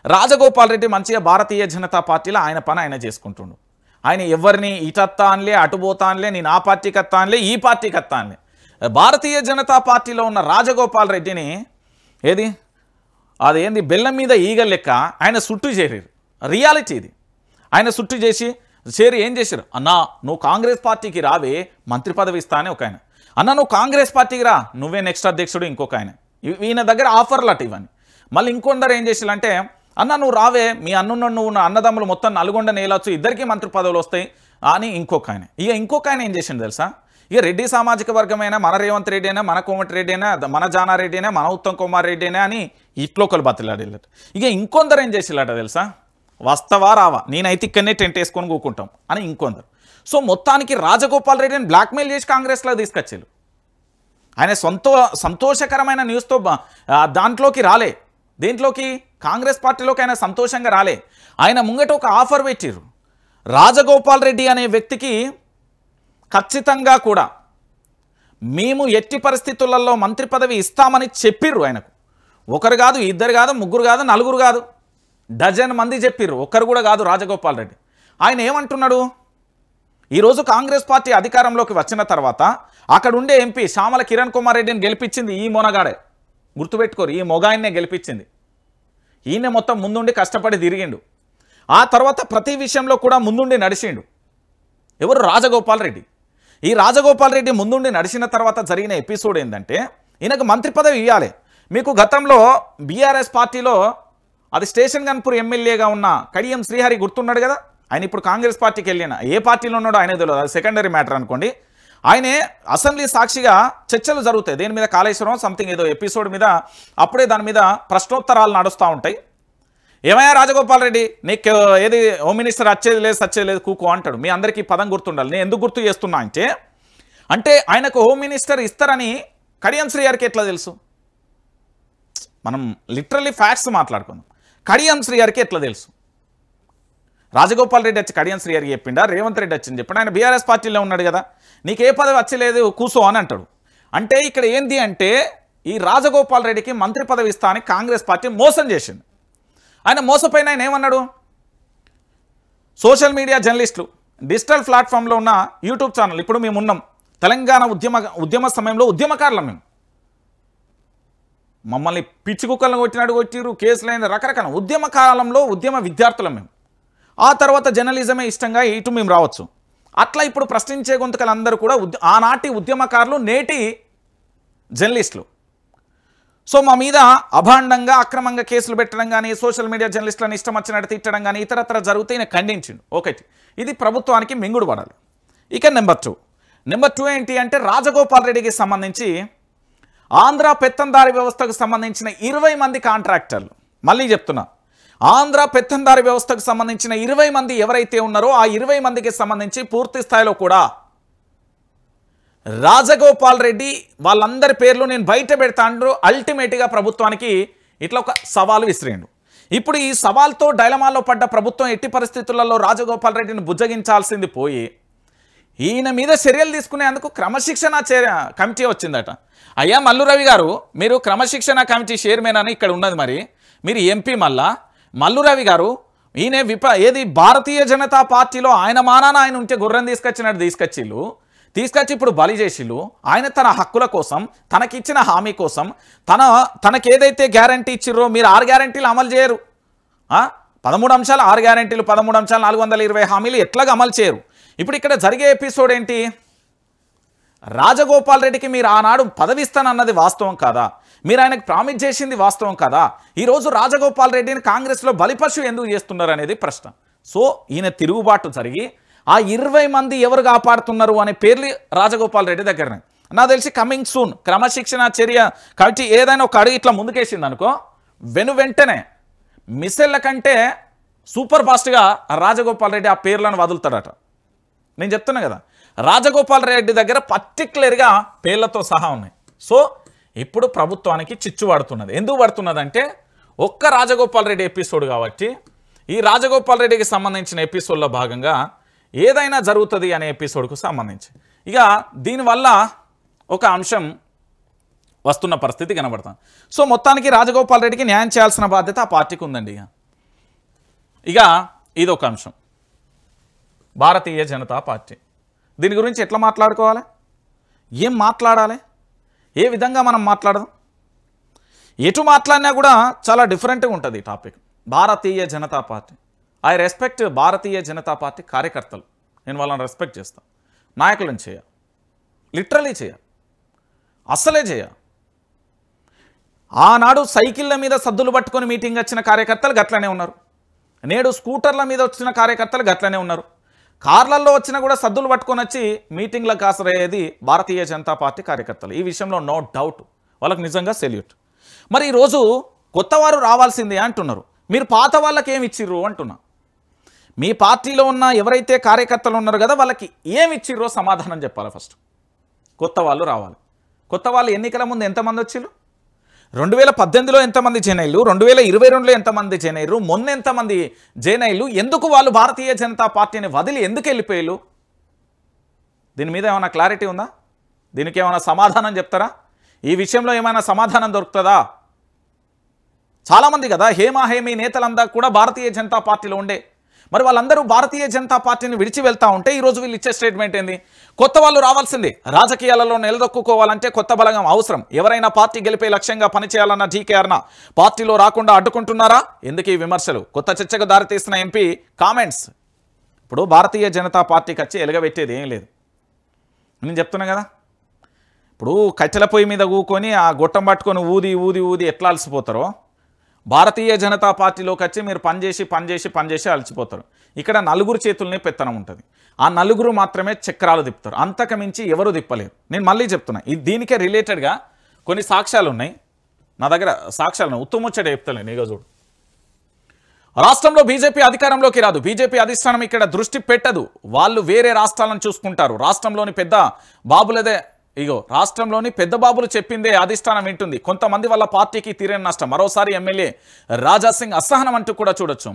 రాజగోపాల్ రెడ్డి మంచిగా భారతీయ జనతా పార్టీలో ఆయన పని ఆయన చేసుకుంటుండు. ఆయన ఎవరిని ఇటత్తా అనలే, అటుపోతా అనలే, నేను ఆ పార్టీకి అత్తా అనలే, ఈ పార్టీకి అత్తా అనలే. భారతీయ జనతా పార్టీలో ఉన్న రాజగోపాల్ రెడ్డిని ఏది అదేంది బెల్లం మీద ఈగ లెక్క ఆయన సుట్టు చేరారు. రియాలిటీ ఇది. ఆయన సుట్టు చేరి ఏం చేశారు, అన్నా నువ్వు కాంగ్రెస్ పార్టీకి రావే, మంత్రి పదవి ఇస్తా అని ఒక ఆయన. అన్న నువ్వు కాంగ్రెస్ పార్టీకి రా, నువ్వే నెక్స్ట్ అధ్యక్షుడు ఇంకొక ఆయన. ఈయన దగ్గర ఆఫర్లు అటు ఇవన్నీ. మళ్ళీ ఇంకొందరు ఏం చేసారంటే, అన్న నువ్వు రావే, మీ నువ్వు అన్నదమ్ములు మొత్తం నల్గొండ నేలొచ్చు, ఇద్దరికి మంత్రి పదవులు వస్తాయి అని ఇంకొక ఆయన. ఇక ఇంకొక ఆయన ఏం చేసిండు తెలుసా, ఇక రెడ్డి సామాజిక వర్గమైనా, మన రేవంత్ రెడ్డి అయినా, మన కోమటి రెడ్డి అయినా, మన జానారెడ్డి అయినా, మన ఉత్తమ్ కుమార్ రెడ్డి అయినా అని ఇట్లో ఒకరు బతిలాడేళ్ళట. ఇక ఇంకొందరు ఏం చేసిల్లట తెలుసా, వస్తావా రావా, నేనైతే ఇక్కడనే టెంట్ వేసుకొని కూకుంటాం అని ఇంకొందరు. సో మొత్తానికి రాజగోపాల్ రెడ్డిని బ్లాక్మెయిల్ చేసి కాంగ్రెస్లో తీసుకొచ్చారు. ఆయన సంతోషకరమైన న్యూస్తో దాంట్లోకి రాలే, దేంట్లోకి కాంగ్రెస్ పార్టీలోకి ఆయన సంతోషంగా రాలే. ఆయన ముంగట ఒక ఆఫర్ పెట్టిర్రు. రాజగోపాల్ రెడ్డి అనే వ్యక్తికి ఖచ్చితంగా కూడా మేము ఎట్టి పరిస్థితులలో మంత్రి పదవి ఇస్తామని చెప్పిర్రు. ఆయనకు ఒకరు కాదు, ఇద్దరు కాదు, ముగ్గురు కాదు, నలుగురు కాదు, డజన్ మంది చెప్పిర్రు, ఒక్కరు కూడా కాదు రాజగోపాల్ రెడ్డి. ఆయన ఏమంటున్నాడు, ఈరోజు కాంగ్రెస్ పార్టీ అధికారంలోకి వచ్చిన తర్వాత అక్కడ ఉండే ఎంపీ శ్యామల కిరణ్ కుమార్ రెడ్డిని గెలిపించింది ఈ మొనగాడే. గుర్తుపెట్టుకోరు, ఈ మొగాయన్నే గెలిపించింది. ఈయన మొత్తం ముందుండి కష్టపడి తిరిగిండు. ఆ తర్వాత ప్రతి విషయంలో కూడా ముందుండి నడిచిండు. ఎవరు, రాజగోపాల్ రెడ్డి. ఈ రాజగోపాల్ రెడ్డి ముందుండి నడిచిన తర్వాత జరిగిన ఎపిసోడ్ ఏంటంటే, ఈయనకు మంత్రి పదవి ఇవ్వాలి. మీకు గతంలో బీఆర్ఎస్ పార్టీలో అది స్టేషన్ గన్పూర్ ఎమ్మెల్యేగా ఉన్న కడియం శ్రీహరి గుర్తున్నాడు కదా, ఆయన ఇప్పుడు కాంగ్రెస్ పార్టీకి వెళ్ళిన, ఏ పార్టీలో ఉన్నాడో ఆయనే తెలియదు, అది సెకండరీ మ్యాటర్ అనుకోండి. ఆయనే అసెంబ్లీ సాక్షిగా చర్చలు జరుగుతాయి దేని మీద, కాళేశ్వరం సంథింగ్ ఏదో ఎపిసోడ్ మీద. అప్పుడే దాని మీద ప్రశ్నోత్తరాలు నడుస్తూ ఉంటాయి. ఏమయ్యా రాజగోపాల్ రెడ్డి, నీకు ఏది హోమ్ మినిస్టర్ వచ్చేది లేదు సచ్చేది లేదు కూకో అంటాడు. మీ అందరికీ పదం గుర్తుండాలి. నేను ఎందుకు గుర్తు చేస్తున్నా అంటే ఆయనకు హోమ్ మినిస్టర్ ఇస్తారని కడియం శ్రీహరికి ఎట్లా తెలుసు? మనం లిటరల్లీ ఫ్యాక్ట్స్ మాట్లాడుకుందాం. కడియం శ్రీహరికి ఎట్లా తెలుసు? రాజగోపాల్ రెడ్డి వచ్చి కడియం శ్రీహరికి చెప్పిండా, రేవంత్ రెడ్డి వచ్చింది చెప్పిండా? ఆయన బీఆర్ఎస్ పార్టీలో ఉన్నాడు కదా, నీకే పదవి వచ్చలేదు కూసో అని అంటాడు. అంటే ఇక్కడ ఏంది అంటే, ఈ రాజగోపాల్ రెడ్డికి మంత్రి పదవి ఇస్తా అని కాంగ్రెస్ పార్టీ మోసం చేసింది. ఆయన మోసపోయిన ఆయన ఏమన్నాడు, సోషల్ మీడియా జర్నలిస్టులు, డిజిటల్ ప్లాట్ఫామ్లో ఉన్న యూట్యూబ్ ఛానల్, ఇప్పుడు మేము ఉన్నాం తెలంగాణ ఉద్యమ సమయంలో ఉద్యమకారులం మేము, మమ్మల్ని పిచ్చి కుక్కలను కొట్టిరు, కేసులైన రకరకాల ఉద్యమ కాలంలో ఉద్యమ విద్యార్థులం మేము. ఆ తర్వాత జర్నలిజమే ఇష్టంగా ఇటు మేము రావచ్చు. అట్లా ఇప్పుడు ప్రశ్నించే గొంతుకలందరూ కూడా ఆనాటి ఉద్యమకారులు, నేటి జర్నలిస్టులు. సో మా మీద అభాండంగా అక్రమంగా కేసులు పెట్టడం కానీ, సోషల్ మీడియా జర్నలిస్టులను ఇష్టం వచ్చినట్టు తిట్టడం కానీ ఇతరత్ర జరిగితే ఈయన ఖండించిండు. ఒకటి, ఇది ప్రభుత్వానికి మింగుడు పడాలి. ఇక నెంబర్ టూ ఏంటి అంటే, రాజగోపాల్ రెడ్డికి సంబంధించి ఆంధ్ర పెత్తందారి వ్యవస్థకు సంబంధించిన 20 మంది కాంట్రాక్టర్లు, మళ్ళీ చెప్తున్నా, ఆంధ్ర పెత్తందారి వ్యవస్థకు సంబంధించిన 20 మంది ఎవరైతే ఉన్నారో ఆ 20 మందికి సంబంధించి పూర్తి స్థాయిలో కూడా రాజగోపాల్ రెడ్డి వాళ్ళందరి పేర్లు నేను బయట పెడతాను. అల్టిమేట్గా ప్రభుత్వానికి ఇట్లా ఒక సవాలు విసిరిండు. ఇప్పుడు ఈ సవాల్తో డైలమాలో పడ్డ ప్రభుత్వం ఎట్టి పరిస్థితులలో రాజగోపాల్ రెడ్డిని బుజ్జగించాల్సింది పోయి ఈయన మీద చర్యలు తీసుకునేందుకు క్రమశిక్షణ కమిటీ వచ్చిందట. అయ్యా మల్లు రవి గారు, మీరు క్రమశిక్షణ కమిటీ చైర్మన్ అని ఇక్కడ ఉన్నది, మరి మీరు ఎంపీ మల్లు రవి గారు, ఈయన ఏది భారతీయ జనతా పార్టీలో ఆయన మానాన ఆయన ఉంటే గుర్రం తీసుకొచ్చినట్టు తీసుకొచ్చి ఇప్పుడు బలి చేసిళ్ళు. ఆయన తన హక్కుల కోసం, తనకిచ్చిన హామీ కోసం, తనకి ఏదైతే గ్యారంటీ ఇచ్చిర్రో మీరు 6 గ్యారంటీలు అమలు చేయరు. 13 అంశాలు 6 గ్యారంటీలు, 13 అంశాలు 420 హామీలు ఎట్లాగా అమలు చేయరు. ఇప్పుడు ఇక్కడ జరిగే ఎపిసోడ్ ఏంటి, రాజగోపాల్ రెడ్డికి మీరు ఆనాడు పదవి ఇస్తానన్నది వాస్తవం కాదా, మీరు ఆయనకు ప్రామిస్ చేసింది వాస్తవం కాదా, ఈరోజు రాజగోపాల్ రెడ్డిని కాంగ్రెస్లో బలిపశు ఎందుకు చేస్తున్నారు అనేది ప్రశ్న. సో ఈయన తిరుగుబాటు జరిగి ఆ 20 మంది ఎవరు కాపాడుతున్నారు అనే పేర్లు రాజగోపాల్ రెడ్డి దగ్గరనే. నాకు తెలిసి కమింగ్ సూన్ క్రమశిక్షణ చర్య కమిటీ ఏదైనా ఒక అడుగు ఇట్లా ముందుకేసింది అనుకో, వెంటనే మిస్సెళ్ళ కంటే సూపర్ ఫాస్ట్గా రాజగోపాల్ రెడ్డి ఆ పేర్లను వదులుతాడట. నేను చెప్తున్నా కదా, రాజగోపాల్ రెడ్డి దగ్గర పర్టికులర్గా పేర్లతో సహా ఉన్నాయి. సో ఇప్పుడు ప్రభుత్వానికి చిచ్చు పడుతున్నది. ఎందుకు పడుతున్నదంటే, ఒక్క రాజగోపాల్ రెడ్డి ఎపిసోడ్ కాబట్టి ఈ రాజగోపాల్ రెడ్డికి సంబంధించిన ఎపిసోడ్లో భాగంగా ఏదైనా జరుగుతుంది అనే ఎపిసోడ్కు సంబంధించి ఇక దీనివల్ల ఒక అంశం వస్తున్న పరిస్థితి కనబడుతుంది. సో మొత్తానికి రాజగోపాల్ రెడ్డికి న్యాయం చేయాల్సిన బాధ్యత ఆ పార్టీకి ఉందండి. ఇక ఇదొక అంశం. భారతీయ జనతా పార్టీ దీని గురించి ఎట్లా మాట్లాడుకోవాలి, ఏం మాట్లాడాలి, ఏ విధంగా మనం మాట్లాడదాం, ఎటు మాట్లాడినా కూడా చాలా డిఫరెంట్గా ఉంటుంది ఈ topic. Bharatiya Janata party, I respect Bharatiya Janata party కార్యకర్తలు, నేను వాళ్ళని రెస్పెక్ట్ చేస్తాను. నాయకులను చేయ, లిటరలీ చేయ, అస్సలే చేయ. ఆనాడు సైకిళ్ళ మీద సద్దులు పట్టుకొని మీటింగ్ వచ్చిన కార్యకర్తలు గట్లనే ఉన్నారు, నేడు స్కూటర్ల మీద వచ్చిన కార్యకర్తలు గట్లనే ఉన్నారు, కార్లలో వచ్చినా కూడా సద్దులు పట్టుకొని వచ్చి మీటింగ్లకు హాజరయ్యేది భారతీయ జనతా పార్టీ కార్యకర్తలు. ఈ విషయంలో నో డౌట్, వాళ్ళకు నిజంగా సెల్యూట్. మరి ఈరోజు కొత్త వారు రావాల్సిందే అంటున్నారు, మీరు పాత వాళ్ళకి ఏమి ఇచ్చిర్రు అంటున్నా. మీ పార్టీలో ఉన్న ఎవరైతే కార్యకర్తలు ఉన్నారు కదా వాళ్ళకి ఏమి ఇచ్చిర్రో సమాధానం చెప్పాలి. ఫస్ట్ కొత్త వాళ్ళు రావాలి. కొత్త వాళ్ళు ఎన్నికల ముందు ఎంతమంది వచ్చిర్రు, 2018లో ఎంతమంది జైనైళ్ళు, 2022లో ఎంతమంది జైనైరు, మొన్న ఎంతమంది జైనైళ్ళు, ఎందుకు వాళ్ళు భారతీయ జనతా పార్టీని వదిలి ఎందుకు వెళ్ళిపోయారు? దీని మీద ఏమైనా క్లారిటీ ఉందా? దీనికి ఏమైనా సమాధానం చెప్తారా? ఈ విషయంలో ఏమైనా సమాధానం దొరుకుతుందా? చాలామంది కదా హేమీ నేతలంతా కూడా భారతీయ జనతా పార్టీలో ఉండే, మరి వాళ్ళందరూ భారతీయ జనతా పార్టీని విడిచి వెళ్తా ఉంటే ఈరోజు వీళ్ళు ఇచ్చే స్టేట్మెంట్ ఏంది? కొత్త వాళ్ళు రావాల్సిందే, రాజకీయాలలో నిలదొక్కుకోవాలంటే కొత్త బలగం అవసరం, ఎవరైనా పార్టీ గెలిపే లక్ష్యంగా పనిచేయాలన్న డీకేఆర్న పార్టీలో రాకుండా అడ్డుకుంటున్నారా? ఎందుకు ఈ విమర్శలు? కొత్త చర్చకు దారితీస్తున్న ఎంపీ కామెంట్స్. ఇప్పుడు భారతీయ జనతా పార్టీకి వచ్చి ఎలగబెట్టేది ఏం లేదు, నేను చెప్తున్నా కదా. ఇప్పుడు కట్టెల పొయ్యి మీద కూకొని ఆ గొట్టం పట్టుకొని ఊది ఊది ఊది ఎట్లా అలసిపోతారో, భారతీయ జనతా పార్టీలోకి వచ్చి మీరు పనిచేసి అలసిపోతారు. ఇక్కడ నలుగురు చేతుల్ని పెత్తనం ఉంటుంది, ఆ నలుగురు మాత్రమే చక్రాలు తిప్పుతారు, అంతకు మించి ఎవరు తిప్పలేరు. నేను మళ్ళీ చెప్తున్నా, దీనికే రిలేటెడ్గా కొన్ని సాక్ష్యాలు ఉన్నాయి నా దగ్గర, సాక్ష్యాలు ఉన్నాయి, ఉత్తముచ్చట చెప్తాను. నీగా చూడు, రాష్ట్రంలో బీజేపీ అధికారంలోకి రాదు, బీజేపీ అధిష్టానం ఇక్కడ దృష్టి పెట్టదు, వాళ్ళు వేరే రాష్ట్రాలను చూసుకుంటారు, రాష్ట్రంలోని పెద్ద బాబులదే రాష్ట్రంలోని పెద్ద బాబులు చెప్పిందే అధిష్టానం వింటుంది, కొంతమంది వల్ల పార్టీకి తీరని నష్టం. మరోసారి ఎమ్మెల్యే రాజాసింగ్ అసహనం అంటూ కూడా చూడొచ్చు.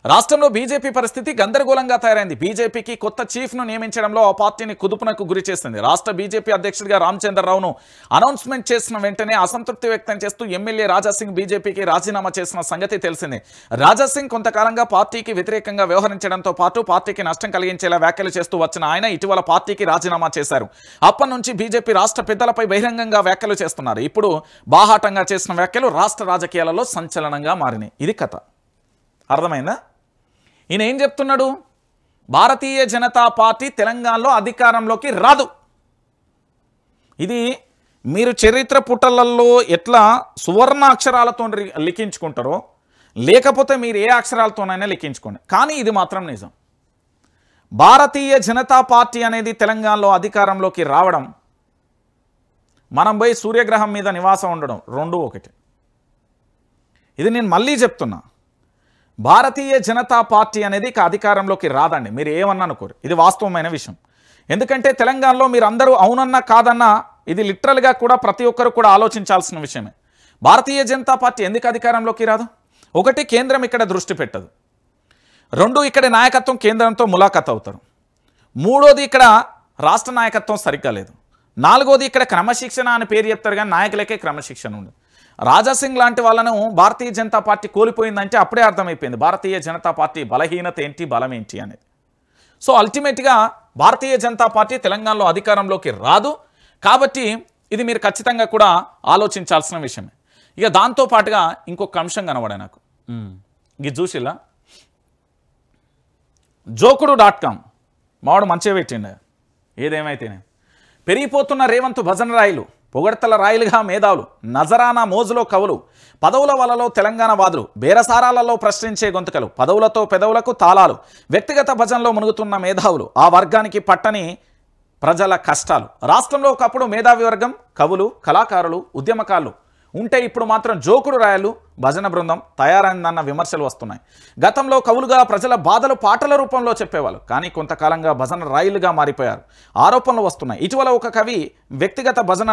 రాష్ట్రంలో బీజేపీ పరిస్థితి గందరగోళంగా తయారైంది, బీజేపీకి కొత్త చీఫ్ను నియమించడంలో ఆ పార్టీని కుదుపునకు గురి చేసింది. రాష్ట్ర బీజేపీ అధ్యక్షుడిగా రామచంద్రరావును అనౌన్స్మెంట్ చేసిన వెంటనే అసంతృప్తి వ్యక్తం చేస్తూ ఎమ్మెల్యే రాజాసింగ్ బీజేపీకి రాజీనామా చేసిన సంగతి తెలిసిందే. రాజాసింగ్ కొంతకాలంగా పార్టీకి వ్యతిరేకంగా వ్యవహరించడంతో పాటు పార్టీకి నష్టం కలిగించేలా వ్యాఖ్యలు చేస్తూ వచ్చిన ఆయన ఇటీవల పార్టీకి రాజీనామా చేశారు. అప్పటి నుంచి బీజేపీ రాష్ట్ర పెద్దలపై బహిరంగంగా వ్యాఖ్యలు చేస్తున్నారు. ఇప్పుడు బాహాటంగా చేసిన వ్యాఖ్యలు రాష్ట్ర రాజకీయాలలో సంచలనంగా మారినాయి. ఇది కథ, అర్థమైందా? ఈయన ఏం చెప్తున్నాడు? భారతీయ జనతా పార్టీ తెలంగాణలో అధికారంలోకి రాదు. ఇది మీరు చరిత్ర పుటలలో ఎట్లా సువర్ణ అక్షరాలతో లిఖించుకుంటారో, లేకపోతే మీరు ఏ అక్షరాలతోనైనా లిఖించుకోండి, కానీ ఇది మాత్రం నిజం. భారతీయ జనతా పార్టీ అనేది తెలంగాణలో అధికారంలోకి రావడం, మనం పోయి సూర్యగ్రహం మీద నివాసం ఉండడం రెండూ ఒకటి. ఇది నేను మళ్ళీ చెప్తున్నా, భారతీయ జనతా పార్టీ అనేది ఇక అధికారంలోకి రాదండి, మీరు ఏమన్నా అనుకోరు, ఇది వాస్తవమైన విషయం. ఎందుకంటే తెలంగాణలో మీరు అందరూ అవునన్నా కాదన్నా ఇది లిటరల్గా కూడా ప్రతి ఒక్కరు కూడా ఆలోచించాల్సిన విషయమే. భారతీయ జనతా పార్టీ ఎందుకు అధికారంలోకి రాదు? ఒకటి, కేంద్రం ఇక్కడ దృష్టి పెట్టదు. రెండు, ఇక్కడ నాయకత్వం కేంద్రంతో ములాఖత్ అవుతారు. మూడోది, ఇక్కడ రాష్ట్ర నాయకత్వం సరిగ్గా లేదు. నాలుగోది, ఇక్కడ క్రమశిక్షణ అని పేరు చెప్తారు కానీ నాయకులకే క్రమశిక్షణ ఉండదు. రాజాసింగ్ లాంటి వాళ్ళను భారతీయ జనతా పార్టీ కోల్పోయిందంటే అప్పుడే అర్థమైపోయింది భారతీయ జనతా పార్టీ బలహీనత ఏంటి, బలం ఏంటి అనేది. సో అల్టిమేట్గా భారతీయ జనతా పార్టీ తెలంగాణలో అధికారంలోకి రాదు. కాబట్టి ఇది మీరు ఖచ్చితంగా కూడా ఆలోచించాల్సిన విషయమే. ఇక దాంతోపాటుగా ఇంకొక అంశం కనబడే నాకు, ఇది చూసిలా జోకుడు.com మావాడు మంచిగా పెట్టిండు. ఏదేమైతేనే పెరిగిపోతున్న రేవంత్ భజన రాయిలు, పొగడ్తల రాయిలుగా మేధావులు, నజరానా మోజులో కవులు, పదవుల వలలో తెలంగాణ వాదులు, బేరసారాలలో ప్రశ్నించే గొంతుకలు, పదవులతో పెదవులకు తాళాలు, వ్యక్తిగత భజనలో మునుగుతున్న మేధావులు, ఆ వర్గానికి పట్టని ప్రజల కష్టాలు. రాష్ట్రంలో ఒకప్పుడు మేధావి వర్గం, కవులు, కళాకారులు, ఉద్యమకారులు ఉంటే ఇప్పుడు మాత్రం జోకుడు రాయలు, భజన బృందం తయారైందన్న విమర్శలు వస్తున్నాయి. గతంలో కవులుగా ప్రజల బాధలు పాటల రూపంలో చెప్పేవాళ్ళు, కానీ కొంతకాలంగా భజన రాయిలుగా మారిపోయారు, ఆరోపణలు వస్తున్నాయి. ఇటీవల ఒక కవి వ్యక్తిగత భజన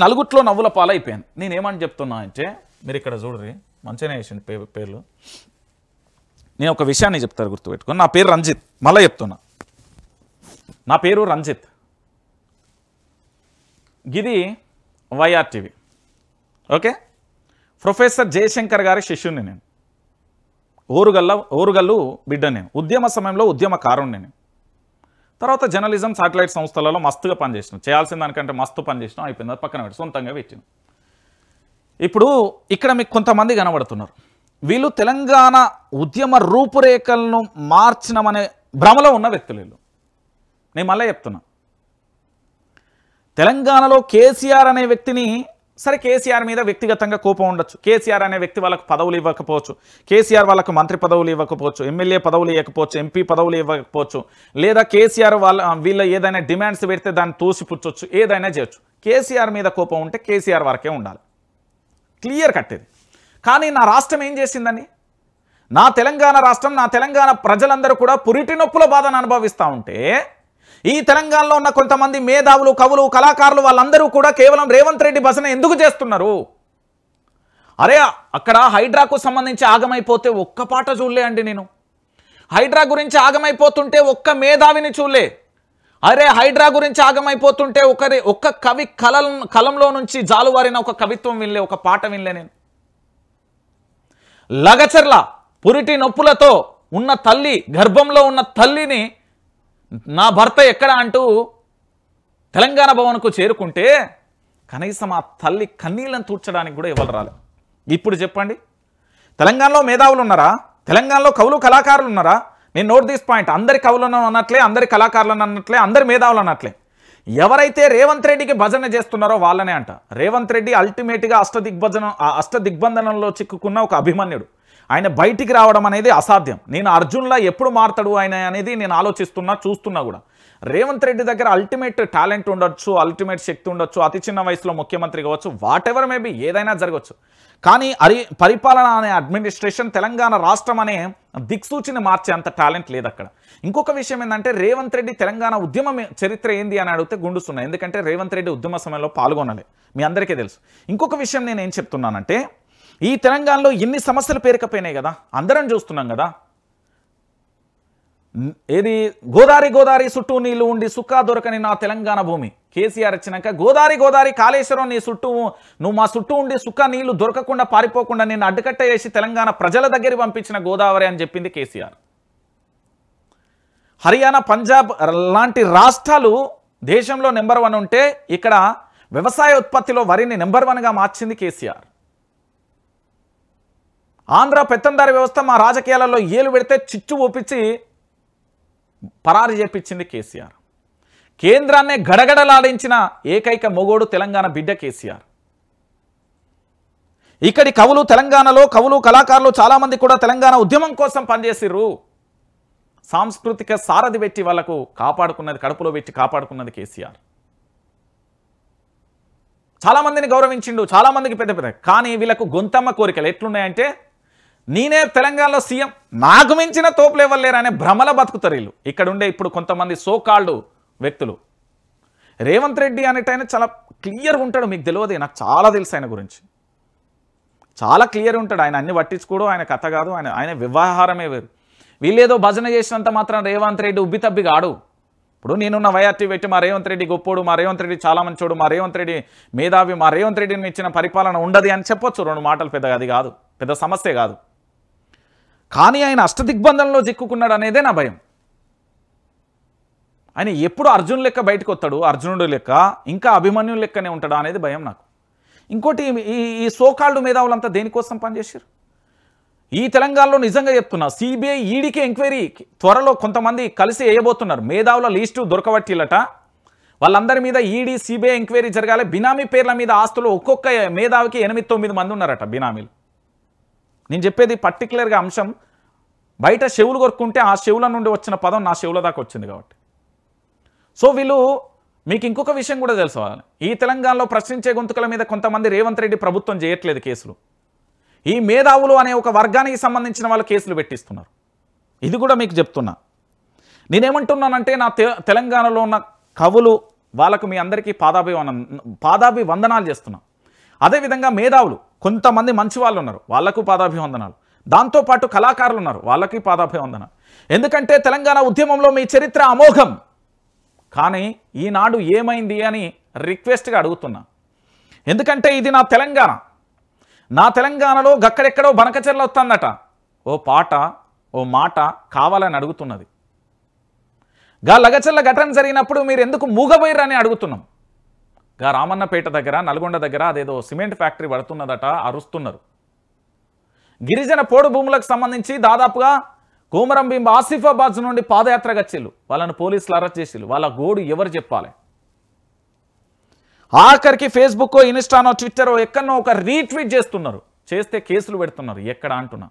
నలుగుట్లో నవ్వుల పాలైపోయాను. నేనేమని చెప్తున్నా అంటే మీరు ఇక్కడ చూడరి మంచిగానే వేసింది పేర్లు. నేను ఒక విషయాన్ని చెప్తాను గుర్తుపెట్టుకుని. నా పేరు రంజిత్, మళ్ళీ చెప్తున్నా, నా పేరు రంజిత్. గిది వైఆర్టీవీ. ఓకే, ప్రొఫెసర్ జయశంకర్ గారి శిష్యుని నేను, ఓరుగల్లు బిడ్డ నేను. ఉద్యమ సమయంలో ఉద్యమకారుని నేను. తర్వాత జర్నలిజం శాటిలైట్ సంస్థలలో మస్తుగా పనిచేసినాం. చేయాల్సిన దానికంటే మస్తు పనిచేసినాం. అయిపోయింది, పక్కన పెట్టి సొంతంగా పెట్టినాం. ఇప్పుడు ఇక్కడ మీకు కొంతమంది కనబడుతున్నారు. వీళ్ళు తెలంగాణ ఉద్యమ రూపురేఖలను మార్చినమనే భ్రమలో ఉన్న వ్యక్తులు వీళ్ళు. నేను మళ్ళీ చెప్తున్నా, తెలంగాణలో కేసీఆర్ అనే వ్యక్తిని, సరే కేసీఆర్ మీద వ్యక్తిగతంగా కోపం ఉండొచ్చు, కేసీఆర్ అనే వ్యక్తి వాళ్ళకు పదవులు ఇవ్వకపోవచ్చు, కేసీఆర్ వాళ్ళకు మంత్రి పదవులు ఇవ్వకపోవచ్చు, ఎమ్మెల్యే పదవులు ఇవ్వకపోవచ్చు, ఎంపీ పదవులు ఇవ్వకపోవచ్చు, లేదా కేసీఆర్ వీళ్ళ ఏదైనా డిమాండ్స్ పెడితే దాన్ని తోసిపుచ్చొచ్చు, ఏదైనా చేయొచ్చు. కేసీఆర్ మీద కోపం ఉంటే కేసీఆర్ వరకే ఉండాలి, క్లియర్ కట్టేది. కానీ నా రాష్ట్రం ఏం చేసిందని, నా తెలంగాణ రాష్ట్రం, నా తెలంగాణ ప్రజలందరూ కూడా పురిటి నొప్పుల బాధను అనుభవిస్తూ ఉంటే, ఈ తెలంగాణలో ఉన్న కొంతమంది మేధావులు, కవులు, కళాకారులు వాళ్ళందరూ కూడా కేవలం రేవంత్ రెడ్డి భజన ఎందుకు చేస్తున్నారు? అరే అక్కడ హైడ్రాకు సంబంధించి ఆగమైపోతే ఒక్క పాట చూడలే అండి నేను. హైడ్రా గురించి ఆగమైపోతుంటే ఒక్క మేధావిని చూడలే. అరే హైడ్రా గురించి ఆగమైపోతుంటే ఒక్క కవి కలంలో నుంచి జాలువారిన ఒక కవిత్వం వినలే, ఒక పాట వినలే నేను. లగచర్ల పురిటి నొప్పులతో ఉన్న తల్లి, గర్భంలో ఉన్న తల్లిని నా భర్త ఎక్కడ అంటూ తెలంగాణ భవన్కు చేరుకుంటే కనీసం ఆ తల్లి కన్నీళ్ళను తూర్చడానికి కూడా ఎవరు రాలేదు. ఇప్పుడు చెప్పండి, తెలంగాణలో మేధావులు ఉన్నారా? తెలంగాణలో కవులు కళాకారులు ఉన్నారా? నేను నోట్ దిస్ పాయింట్, అందరి కవులను అన్నట్లే, అందరి కళాకారులను అన్నట్లే, అందరి మేధావులు అన్నట్లే. ఎవరైతే రేవంత్ రెడ్డికి భజన చేస్తున్నారో వాళ్ళనే అంట. రేవంత్ రెడ్డి అల్టిమేట్గా అష్టదిగ్బంధనంలో చిక్కుకున్న ఒక అభిమన్యుడు. ఆయన బయటికి రావడం అనేది అసాధ్యం. నేను అర్జున్లా ఎప్పుడు మారతాడు ఆయన అనేది నేను ఆలోచిస్తున్నా, చూస్తున్నా కూడా. రేవంత్ రెడ్డి దగ్గర అల్టిమేట్ టాలెంట్ ఉండొచ్చు, అల్టిమేట్ శక్తి ఉండొచ్చు, అతి చిన్న వయసులో ముఖ్యమంత్రి కావచ్చు, వాట్ ఎవర్ మేబీ, ఏదైనా జరగవచ్చు. కానీ పరిపాలన అనే అడ్మినిస్ట్రేషన్, తెలంగాణ రాష్ట్రం అనే దిక్సూచిని మార్చే అంత టాలెంట్ లేదు అక్కడ. ఇంకొక విషయం ఏంటంటే, రేవంత్ రెడ్డి తెలంగాణ ఉద్యమ చరిత్ర ఏంది అని అడిగితే గుండుస్తున్నాయి. ఎందుకంటే రేవంత్ రెడ్డి ఉద్యమ సమయంలో పాల్గొనలే, మీ అందరికీ తెలుసు. ఇంకొక విషయం నేను ఏం చెప్తున్నానంటే, ఈ తెలంగాణలో ఎన్ని సమస్యలు పేరుకపోయినాయి కదా, అందరం చూస్తున్నాం కదా. ఏది గోదావరి చుట్టూ నీళ్లు ఉండి సుక్కా దొరకని నా తెలంగాణ భూమి. కేసీఆర్ వచ్చినాక గోదావరి కాళేశ్వరం నీ చుట్టూ, నువ్వు మా చుట్టూ ఉండి సుక్కా నీళ్లు దొరకకుండా పారిపోకుండా నేను అడ్డుకట్ట వేసి తెలంగాణ ప్రజల దగ్గర పంపించిన గోదావరి అని చెప్పింది కేసీఆర్. హర్యానా, పంజాబ్ లాంటి రాష్ట్రాలు దేశంలో నెంబర్ 1 ఉంటే ఇక్కడ వ్యవసాయ ఉత్పత్తిలో వరిని నెంబర్ 1గా మార్చింది కేసీఆర్. ఆంధ్ర పెత్తందారి వ్యవస్థ మా రాజకీయాలలో ఏలు పెడితే చిచ్చు ఒప్పించి పరారు చేపించింది కేసీఆర్. కేంద్రాన్నే గడగడలాడించిన ఏకైక మొగోడు తెలంగాణ బిడ్డ కేసీఆర్. ఇక్కడి కవులు, తెలంగాణలో కవులు కళాకారులు చాలామంది కూడా తెలంగాణ ఉద్యమం కోసం పనిచేసిర్రు. సాంస్కృతిక సారథి పెట్టి వాళ్లకు కాపాడుకున్నది, కడుపులో పెట్టి కాపాడుకున్నది కేసీఆర్. చాలామందిని గౌరవించిండు, చాలామందికి పెద్ద. కానీ వీళ్ళకు గొంతమ్మ కోరికలు ఎట్లున్నాయంటే, నేనే తెలంగాణలో సీఎం, నాకు మించిన తోపులు ఇవ్వలేరు అనే భ్రమల బతుకుతారు వీళ్ళు. ఇక్కడ ఉండే ఇప్పుడు కొంతమంది సోకాల్డ్ వ్యక్తులు. రేవంత్ రెడ్డి అనేటైనా చాలా క్లియర్గా ఉంటాడు, మీకు తెలియదు, నాకు చాలా తెలుసు ఆయన గురించి. చాలా క్లియర్ ఉంటాడు, ఆయన అన్ని పట్టించుకోడు, ఆయన కథ కాదు, ఆయన వ్యవహారమే వేరు. వీళ్ళేదో భజన చేసినంత మాత్రం రేవంత్ రెడ్డి ఉబ్బితబ్బి కాడు. ఇప్పుడు నేనున్న వైఆర్టీ పెట్టి మా రేవంత్ రెడ్డి గొప్పోడు, మా రేవంత్ రెడ్డి చాలా మంచోడు, మా రేవంత్ రెడ్డి మేధావి, మా రేవంత్ రెడ్డిని ఇచ్చిన పరిపాలన ఉండదు అని చెప్పొచ్చు, 2 మాటలు, పెద్దగా అది కాదు, పెద్ద సమస్య కాదు. కానీ ఆయన అష్టదిగ్బంధంలో చిక్కుకున్నాడు అనేదే నా భయం. ఆయన ఎప్పుడు అర్జున్ లెక్క బయటకు వస్తాడు, అర్జునుడు లెక్క, ఇంకా అభిమన్యుడు లెక్కనే ఉంటాడు అనేది భయం నాకు. ఇంకోటి, ఈ సోకాల్డ్ మేధావులంతా దేనికోసం పనిచేశారు? ఈ తెలంగాణలో నిజంగా చెప్తున్నా, సిబిఐ ఈడీకి ఎంక్వైరీ త్వరలో కొంతమంది కలిసి వేయబోతున్నారు. మేధావుల లిస్టు దొరకబట్టిలట, వాళ్ళందరి మీద ఈడీ సిబిఐ ఎంక్వైరీ జరగాలి. బినామీ పేర్ల మీద ఆస్తులు ఒక్కొక్క మేధావికి 8-9 మంది ఉన్నారట బినామీలు. నేను చెప్పేది పర్టికులర్గా అంశం, బయట చెవులు కొరుక్కుంటే ఆ చెవుల నుండి వచ్చిన పదం నా చెవుల దాకా వచ్చింది కాబట్టి. సో వీళ్ళు, మీకు ఇంకొక విషయం కూడా తెలుసుకోవాలి, ఈ తెలంగాణలో ప్రశ్నించే గొంతుకల మీద కొంతమంది రేవంత్ రెడ్డి ప్రభుత్వం చేయట్లేదు కేసులు. ఈ మేధావులు అనే ఒక వర్గానికి సంబంధించిన వాళ్ళు కేసులు పెట్టిస్తున్నారు. ఇది కూడా మీకు చెప్తున్నా. నేనేమంటున్నానంటే, నా తెలంగాణలో ఉన్న కవులు వాళ్ళకు మీ అందరికీ పాదాభి వందనాలు చేస్తున్నా. అదేవిధంగా మేధావులు, కొంతమంది మంచి వాళ్ళు ఉన్నారు, వాళ్లకు పాదాభివందనాలు. దాంతోపాటు కళాకారులు ఉన్నారు, వాళ్ళకి పాదాభివందనాలు. ఎందుకంటే తెలంగాణ ఉద్యమంలో మీ చరిత్ర అమోఘం. కానీ ఈనాడు ఏమైంది అని రిక్వెస్ట్గా అడుగుతున్నా. ఎందుకంటే ఇది నా తెలంగాణ. నా తెలంగాణలో గక్కడెక్కడో బనకచెర్ల వస్తుందట, ఓ పాట ఓ మాట కావాలని అడుగుతున్నది. గా లగచెర్ల ఘటన జరిగినప్పుడు మీరు ఎందుకు మూగబోయిరని అడుగుతున్నాం. గా రామన్నపేట దగ్గర నల్గొండ దగ్గర అదేదో సిమెంట్ ఫ్యాక్టరీ పడుతున్నదట, అరుస్తున్నారు. గిరిజన పోడు భూములకు సంబంధించి దాదాపుగా కోమరం భీం ఆసిఫాబాద్ నుండి పాదయాత్రగా వచ్చిళ్ళు, వాళ్ళని పోలీసులు అరెస్ట్ చేసిళ్ళు. వాళ్ళ గోడు ఎవరు చెప్పాలి? ఆఖరికి ఫేస్బుక్, ఇన్స్టానో, ట్విట్టరో ఎక్కడనో ఒక రీట్వీట్ చేస్తున్నారు, చేస్తే కేసులు పెడుతున్నారు. ఎక్కడ అంటున్నా.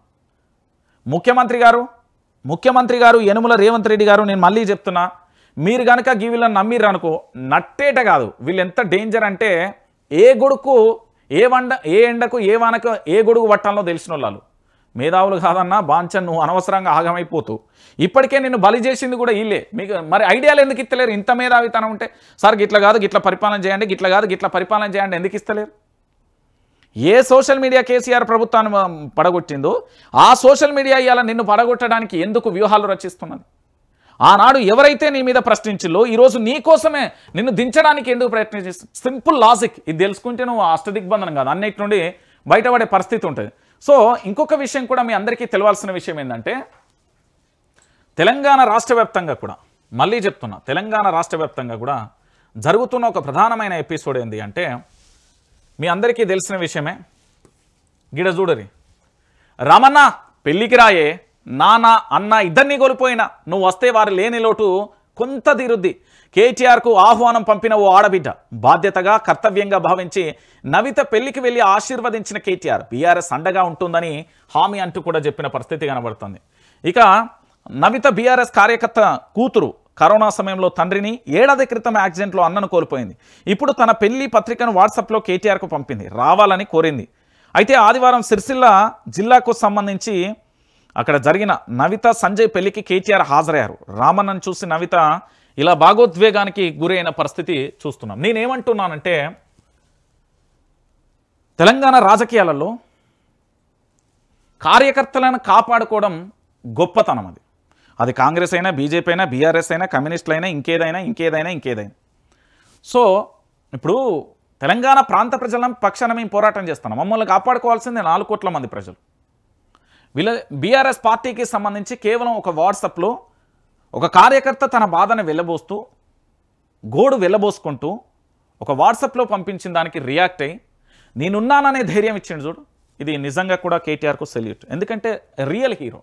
ముఖ్యమంత్రి గారు యనుమల రేవంత్ రెడ్డి గారు, నేను మళ్ళీ చెప్తున్నా, మీరు కనుక వీళ్ళని నమ్మిర్రు అనుకో, నట్టేట కాదు. వీళ్ళు ఎంత డేంజర్ అంటే ఏ గొడుకు ఏ ఎండకు ఏ వానకు ఏ గొడుగు పట్టాలో తెలిసిన వాళ్ళు. మేధావులు కాదన్నా బాంచన్, నువ్వు అనవసరంగా ఆగమైపోతూ ఇప్పటికే నిన్ను బలి చేసింది కూడా వీళ్ళే. మీకు మరి ఐడియాలు ఎందుకు ఇస్తలేరు? ఇంత మేధావితనం ఉంటే సార్ గిట్ల కాదు గిట్ల పరిపాలన చేయండి, గిట్ల కాదు గిట్ల పరిపాలన చేయండి ఎందుకు ఇస్తలేరు? ఏ సోషల్ మీడియా కేసీఆర్ ప్రభుత్వాన్ని పడగొట్టిందో ఆ సోషల్ మీడియా ఇవాళ నిన్ను పడగొట్టడానికి ఎందుకు వ్యూహాలు రచిస్తున్నది? ఆనాడు ఎవరైతే నీ మీద ప్రశ్నించిల్లో ఈరోజు నీ కోసమే నిన్ను దించడానికి ఎందుకు ప్రయత్నిస్తుంది? Simple logic. ఇది తెలుసుకుంటే నువ్వు అష్టదిగ్బంధనం కాదు, అన్నిటి నుండి బయటపడే పరిస్థితి ఉంటుంది. సో ఇంకొక విషయం కూడా మీ అందరికీ తెలియాల్సిన విషయం ఏంటంటే, తెలంగాణ రాష్ట్ర వ్యాప్తంగా కూడా, మళ్ళీ చెప్తున్నా, తెలంగాణ రాష్ట్ర వ్యాప్తంగా కూడా జరుగుతున్న ఒక ప్రధానమైన ఎపిసోడ్ ఏంటి అంటే, మీ అందరికీ తెలిసిన విషయమే. గిడ చూడరి, రామన్న పెళ్ళికి రాయే, నాన్న అన్న ఇద్దరినీ కోల్పోయినా నువ్వు వస్తే వారు లేని లోటు కొంత తీరుద్ది. కేటీఆర్కు ఆహ్వానం పంపిన ఓ ఆడబిడ్డ బాధ్యతగా కర్తవ్యంగా భావించి నవిత పెళ్లికి వెళ్ళి ఆశీర్వదించిన కేటీఆర్ బీఆర్ఎస్ అండగా ఉంటుందని హామీ అంటూ కూడా చెప్పిన పరిస్థితి కనబడుతుంది. ఇక నవిత బీఆర్ఎస్ కార్యకర్త కూతురు కరోనా సమయంలో తండ్రిని, ఏడాది క్రితం యాక్సిడెంట్లో అన్నను కోల్పోయింది. ఇప్పుడు తన పెళ్లి పత్రికను వాట్సాప్లో కేటీఆర్కు పంపింది, రావాలని కోరింది. అయితే ఆదివారం సిరిసిల్ల జిల్లాకు సంబంధించి అక్కడ జరిగిన నవిత సంజయ్ పెళ్లికి కేటీఆర్ హాజరయ్యారు. రామన్నను చూసి నవిత ఇలా భాగోద్వేగానికి గురైన పరిస్థితి చూస్తున్నాం. నేనేమంటున్నానంటే, తెలంగాణ రాజకీయాలలో కార్యకర్తలను కాపాడుకోవడం గొప్పతనం. అది కాంగ్రెస్ అయినా, బీజేపీ అయినా, బీఆర్ఎస్ అయినా, కమ్యూనిస్టులు అయినా, ఇంకేదైనా. సో ఇప్పుడు తెలంగాణ ప్రాంత ప్రజల పక్షాన మేము పోరాటం చేస్తున్నాం. మమ్మల్ని కాపాడుకోవాల్సిందే 4 కోట్ల మంది ప్రజలు. వీళ్ళ బీఆర్ఎస్ పార్టీకి సంబంధించి కేవలం ఒక వాట్సాప్లో ఒక కార్యకర్త తన బాధను వెళ్ళబోస్తూ, గోడు వెళ్ళబోసుకుంటూ ఒక వాట్సాప్లో పంపించిన దానికి రియాక్ట్ అయ్యి నేనున్నాననే ధైర్యం ఇచ్చిండు చూడు. ఇది నిజంగా కూడా కేటీఆర్కు సెల్యూట్. ఎందుకంటే రియల్ హీరో.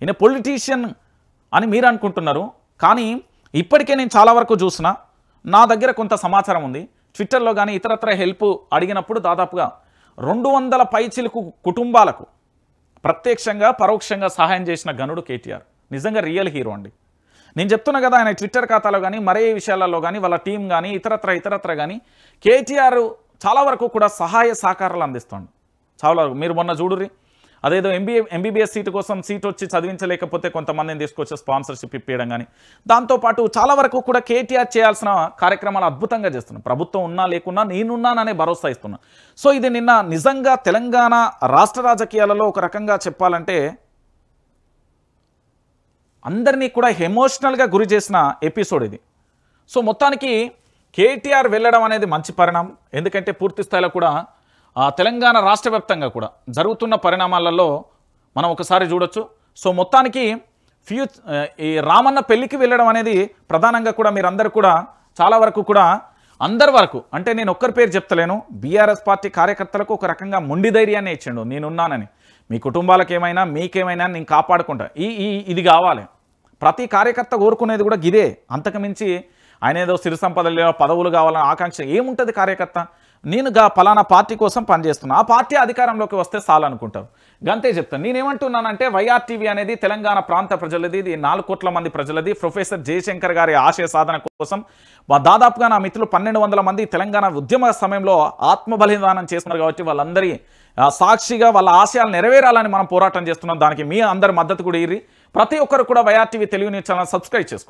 ఈయన పొలిటీషియన్ అని మీరు అనుకుంటున్నారు, కానీ ఇప్పటికే నేను చాలా వరకు చూసిన, నా దగ్గర కొంత సమాచారం ఉంది. ట్విట్టర్లో కానీ ఇతరత్ర హెల్ప్ అడిగినప్పుడు దాదాపుగా 200 పైచిలకు కుటుంబాలకు ప్రత్యక్షంగా పరోక్షంగా సహాయం చేసిన గనుడు కేటీఆర్. నిజంగా రియల్ హీరో అండి. నేను చెప్తున్నా కదా, ఆయన ట్విట్టర్ ఖాతాలో కానీ మరే విషయాలలో కానీ వాళ్ళ టీం కానీ ఇతరత్ర కానీ కేటీఆర్ చాలా వరకు కూడా సహాయ సహకారాలు అందిస్తాడు. చాలా వరకు మీరు మొన్న చూడుర్రి, అదేదో ఎంబీబీఎస్ సీటు కోసం సీట్ వచ్చి చదివించలేకపోతే కొంతమందిని తీసుకొచ్చి స్పాన్సర్షిప్ ఇప్పించడం కానీ, దాంతోపాటు చాలా వరకు కూడా కేటీఆర్ చేయాల్సిన కార్యక్రమాలు అద్భుతంగా చేస్తున్నాను. ప్రభుత్వం ఉన్నా లేకున్నా నేనున్నాననే భరోసా ఇస్తున్నా. సో ఇది నిన్న నిజంగా తెలంగాణ రాష్ట్ర రాజకీయాలలో ఒక రకంగా చెప్పాలంటే అందరినీ కూడా ఎమోషనల్గా గురి చేసిన ఎపిసోడ్ ఇది. సో మొత్తానికి కేటీఆర్ వెళ్ళడం అనేది మంచి పరిణామం. ఎందుకంటే పూర్తి స్థాయిలో కూడా తెలంగాణ రాష్ట్ర వ్యాప్తంగా కూడా జరుగుతున్న పరిణామాలలో మనం ఒకసారి చూడొచ్చు. సో మొత్తానికి ఈ రామన్న పెళ్లికి వెళ్ళడం అనేది ప్రధానంగా కూడా మీరందరూ కూడా చాలా వరకు కూడా అందరి వరకు, అంటే నేను ఒక్కరి పేరు చెప్తలేను, బీఆర్ఎస్ పార్టీ కార్యకర్తలకు ఒక రకంగా మొండి ధైర్యాన్ని ఇచ్చిండు. నేనున్నానని, మీ కుటుంబాలకు ఏమైనా మీకేమైనా నేను కాపాడుకుంటా, ఇది కావాలి. ప్రతి కార్యకర్త కోరుకునేది కూడా గిదే. అంతకుమించి ఆయన ఏదో సిరి సంపదలు పదవులు కావాలని ఆకాంక్ష ఏముంటుంది కార్యకర్త? నేను పలానా పార్టీ కోసం పనిచేస్తున్నా, ఆ పార్టీ అధికారంలోకి వస్తే చాలనుకుంటారు. గంతే చెప్తాను. నేనేమంటున్నానంటే వైఆర్టీవీ అనేది తెలంగాణ ప్రాంత ప్రజలది, ఇది 4 కోట్ల మంది ప్రజలది. ప్రొఫెసర్ జయశంకర్ గారి ఆశయ సాధన కోసం దాదాపుగా నా మిత్రులు 1200 మంది తెలంగాణ ఉద్యమ సమయంలో ఆత్మ బలిదానం చేస్తున్నారు. కాబట్టి వాళ్ళందరి సాక్షిగా వాళ్ళ ఆశయాలు నెరవేరాలని మనం పోరాటం చేస్తున్నాం. దానికి మీ అందరి మద్దతు కూడా ఇర్రి. ప్రతి ఒక్కరు కూడా YRTV Telugu news channel subscribe చేసుకోండి.